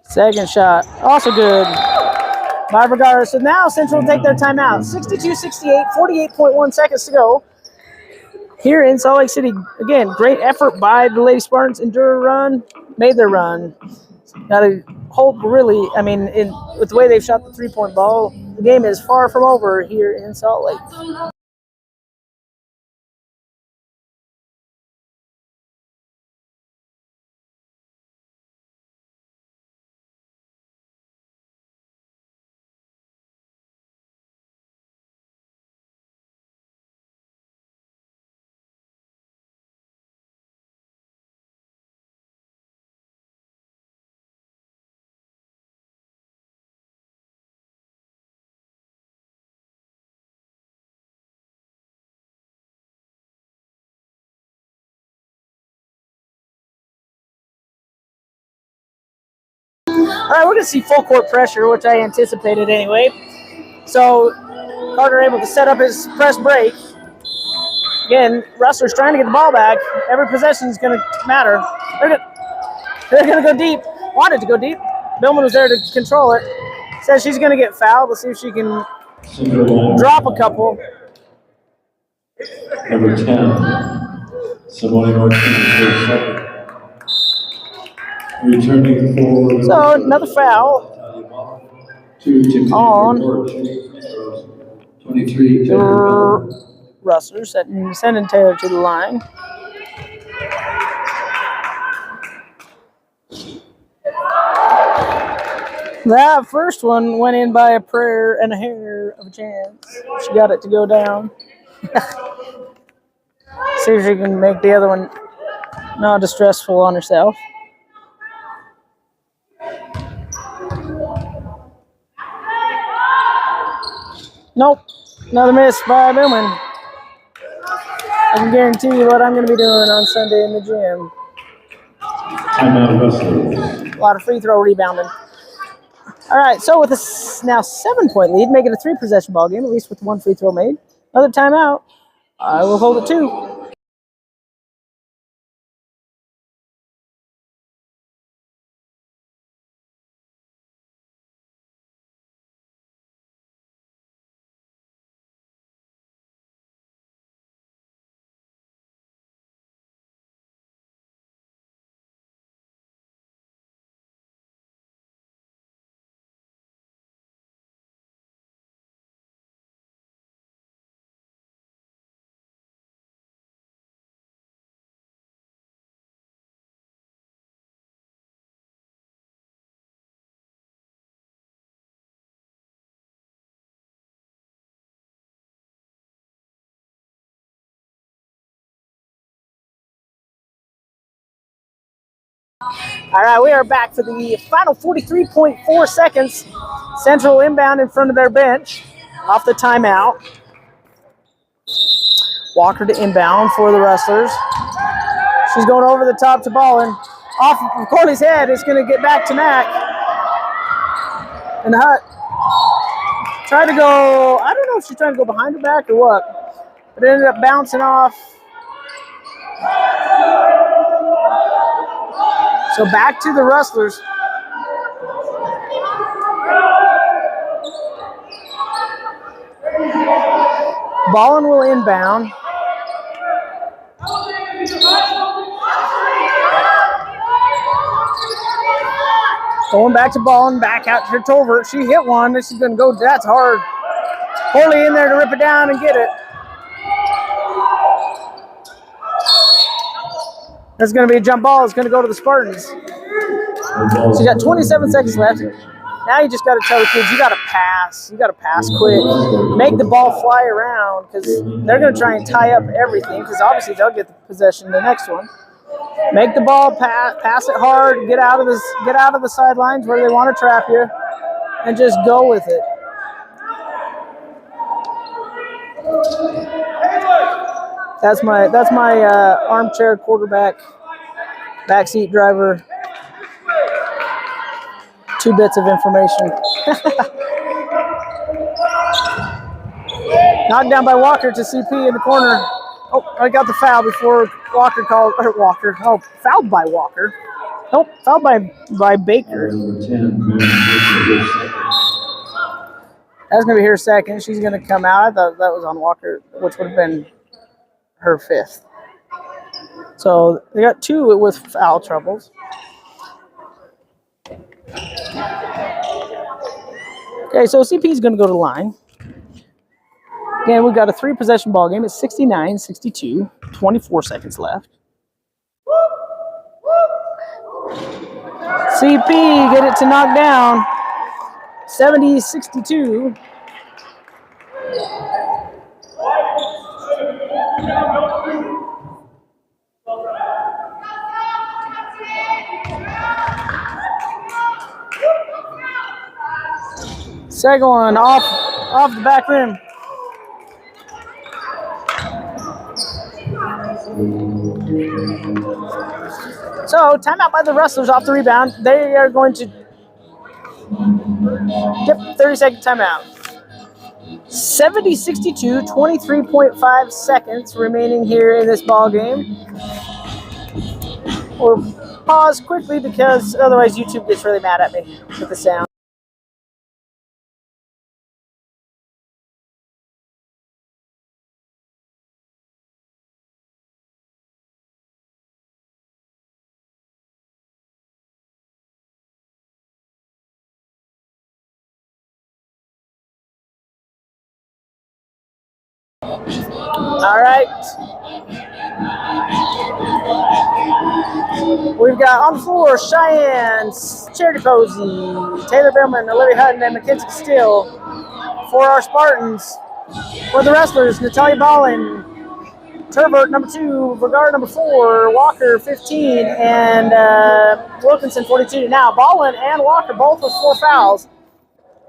Second shot, also good by Vergara. So now Central will take their timeout. 62-68, 48.1 seconds to go. Here in Salt Lake City, again, great effort by the Lady Spartans. Endure a run, made their run. Got to hope, really, I mean, with the way they've shot the three-point ball, the game is far from over here in Salt Lake. All right, we're going to see full court pressure, which I anticipated anyway. So Carter able to set up his press break. Again, Rustler's trying to get the ball back. Every possession is going to matter. They're going to go deep. Wanted to go deep. Billman was there to control it. Says she's going to get fouled. Let's see if she can drop a couple. Number 10, Simone Martinez, second. Returning for So another foul on 23. Rustler sending Taylor to the line. That first one went in by a prayer and a hair of a chance. She got it to go down. See if she can make the other one not distressful on herself. Nope, another miss by Billman. I can guarantee you what I'm going to be doing on Sunday in the gym. Timeout Rustlers. A lot of free throw rebounding. All right, so with a now 7-point lead, make it a 3-possession ball game, at least with 1 free throw made. Another timeout. I will hold it 2. All right, we are back for the final 43.4 seconds. Central inbound in front of their bench off the timeout. Walker to inbound for the Rustlers. She's going over the top to Ballin. Off of Corley's head, it's going to get back to Mack. And Hutt tried to go, I don't know if she's trying to go behind her back or what, but it ended up bouncing off. So back to the Rustlers. Ballin will inbound. Going back to Ballin, back out to Tolbert. She hit one. She's going to go. That's hard. Corley in there to rip it down and get it. That's going to be a jump ball. It's going to go to the Spartans. So you got 27 seconds left. Now you just got to tell the kids, you got to pass. You got to pass quick. Make the ball fly around because they're going to try and tie up everything because obviously they'll get the possession the next one. Make the ball, pass it hard, get out of the sidelines where they want to trap you, and just go with it. That's my armchair quarterback, backseat driver. 2 bits of information. Knocked down by Walker to CP in the corner. Oh, I got the foul before Walker called, or Walker. Oh, fouled by Walker. Nope, fouled by Baker. That's going to be her second. She's going to come out. I thought that was on Walker, which would have been her 5th. So they got 2 with foul troubles. Okay, so CP is going to go to the line. Again, we've got a 3-possession ball game. It's 69-62, 24 seconds left. CP get it to knock down. 70-62. Second one off the back rim. So, timeout by the Rustlers off the rebound. They are going to, 30-second timeout. 70-62, 23.5 seconds remaining here in this ball game. We'll pause quickly because otherwise YouTube gets really mad at me with the sound. All right. We've got on the floor Cheyenne, Charity Posey, Taylor Billman, Olivia Hutton, and Mackenzie Steele. For our Spartans. For the Rustlers, Natalia Ballin, Turbert, number 2, Vergara, number 4, Walker, 15, and Wilkinson, 42. Now, Ballin and Walker both with 4 fouls.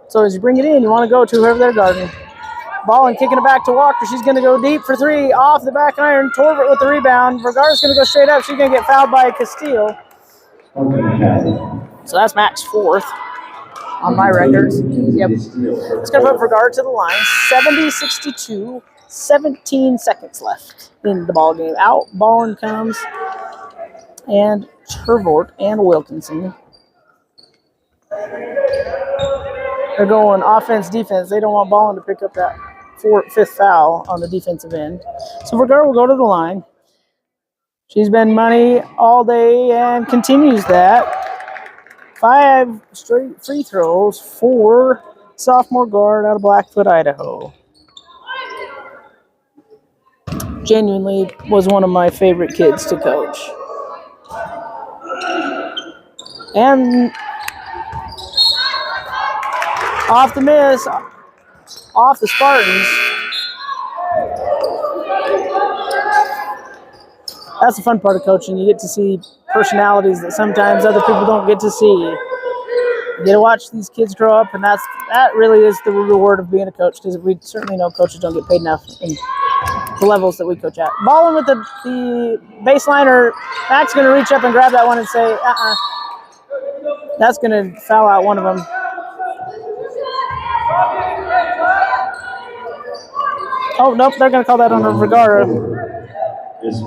So as you bring it in, you want to go to whoever they're guarding. Ballin kicking it back to Walker. She's going to go deep for 3 off the back iron. Torbert with the rebound. Vergara's going to go straight up. She's going to get fouled by Castile. So that's Max 4th on my records. Yep. It's going to put Vergara to the line. 70-62. 17 seconds left in the ball game. Out. Ballin comes. And Turbort and Wilkinson. They're going offense, defense. They don't want Ballin to pick up that 5th foul on the defensive end. So Vergara will go to the line. She's been money all day and continues that. 5 straight free throws for sophomore guard out of Blackfoot, Idaho. Genuinely was one of my favorite kids to coach. And off the miss, off the Spartans. That's the fun part of coaching. You get to see personalities that sometimes other people don't get to see. You get to watch these kids grow up, and that really is the reward of being a coach, because we certainly know coaches don't get paid enough in the levels that we coach at. Balling with the baseliner. Mac's going to reach up and grab that one and say, That's going to foul out one of them. Oh, nope, they're going to call that on Vergara. That's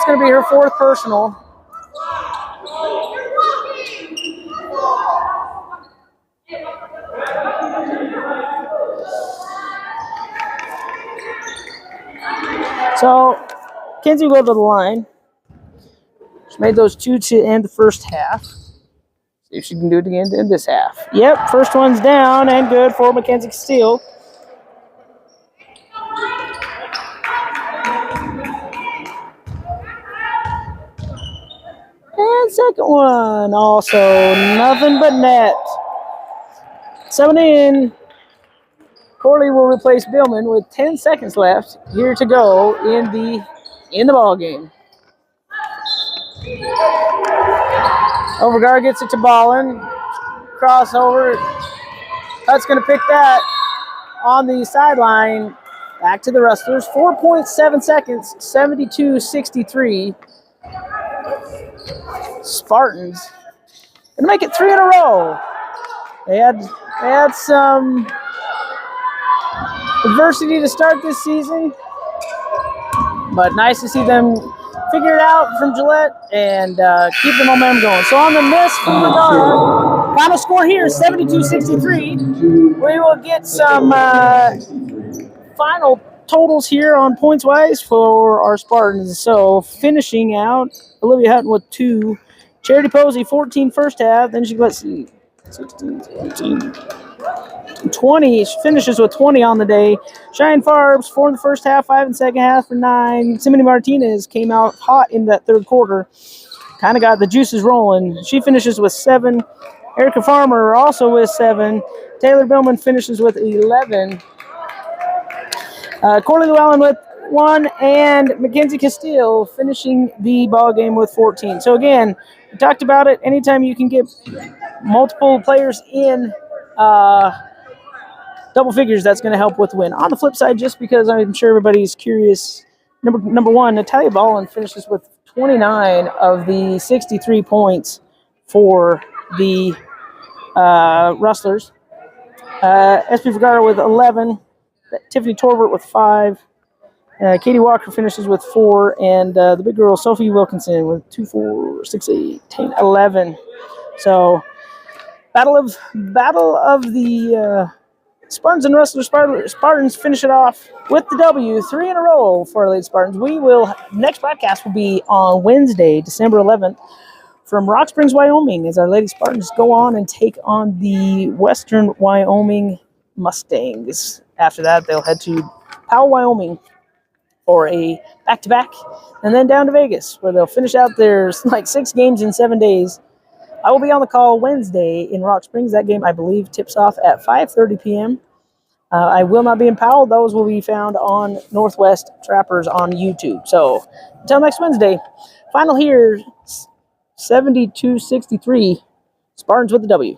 going to be her fourth personal. So, Kenzie will go to the line. She made those two to end the first half. See if she can do it again to end this half. Yep, first one's down and good for Mackenzie Steele. And second one, also nothing but net. 7 in. Corley will replace Billman with 10 seconds left here to go in the ball game. Overgard gets it to Ballin. Crossover. Hutt's going to pick that on the sideline. Back to the Rustlers. 4.7 seconds, 72-63. Spartans going to make it 3 in a row. They had some adversity to start this season, but nice to see them figure it out from Gillette and keep the momentum going. So on the miss from Vergara, final score here is 72-63. We will get some final totals here on points-wise for our Spartans. So finishing out, Olivia Hutton with 2. Charity Posey, 14 first half. Then she, let's see, 16, 17, 20. She finishes with 20 on the day. Cheyenne Farbs, 4 in the first half, 5 in the second half for 9. Simone Martinez came out hot in that third quarter. Kind of got the juices rolling. She finishes with 7. Erica Farmer also with 7. Taylor Billman finishes with 11. Corley Llewellyn with 1. And Mackenzie Castile finishing the ball game with 14. So again, we talked about it. Anytime you can get multiple players in double figures, that's going to help with the win. On the flip side, just because I'm sure everybody's curious, number 1, Natalia Ballin finishes with 29 of the 63 points for the Rustlers. SP Vergara with 11. Tiffany Torvert with 5. Katie Walker finishes with 4, and the big girl Sophie Wilkinson with 2, 4, 6, 8, 10, 11. So, battle of the Spartans and Rustlers. Spartans finish it off with the W, 3 in a row for our Lady Spartans. Next broadcast will be on Wednesday, December 11th, from Rock Springs, Wyoming, as our Lady Spartans go on and take on the Western Wyoming Mustangs. After that, they'll head to Powell, Wyoming, for a back-to-back, and then down to Vegas, where they'll finish out their 6 games in 7 days. I will be on the call Wednesday in Rock Springs. That game, I believe, tips off at 5:30 p.m. I will not be in Powell. Those will be found on Northwest Trappers on YouTube. So until next Wednesday, final here, 72-63, Spartans with the W.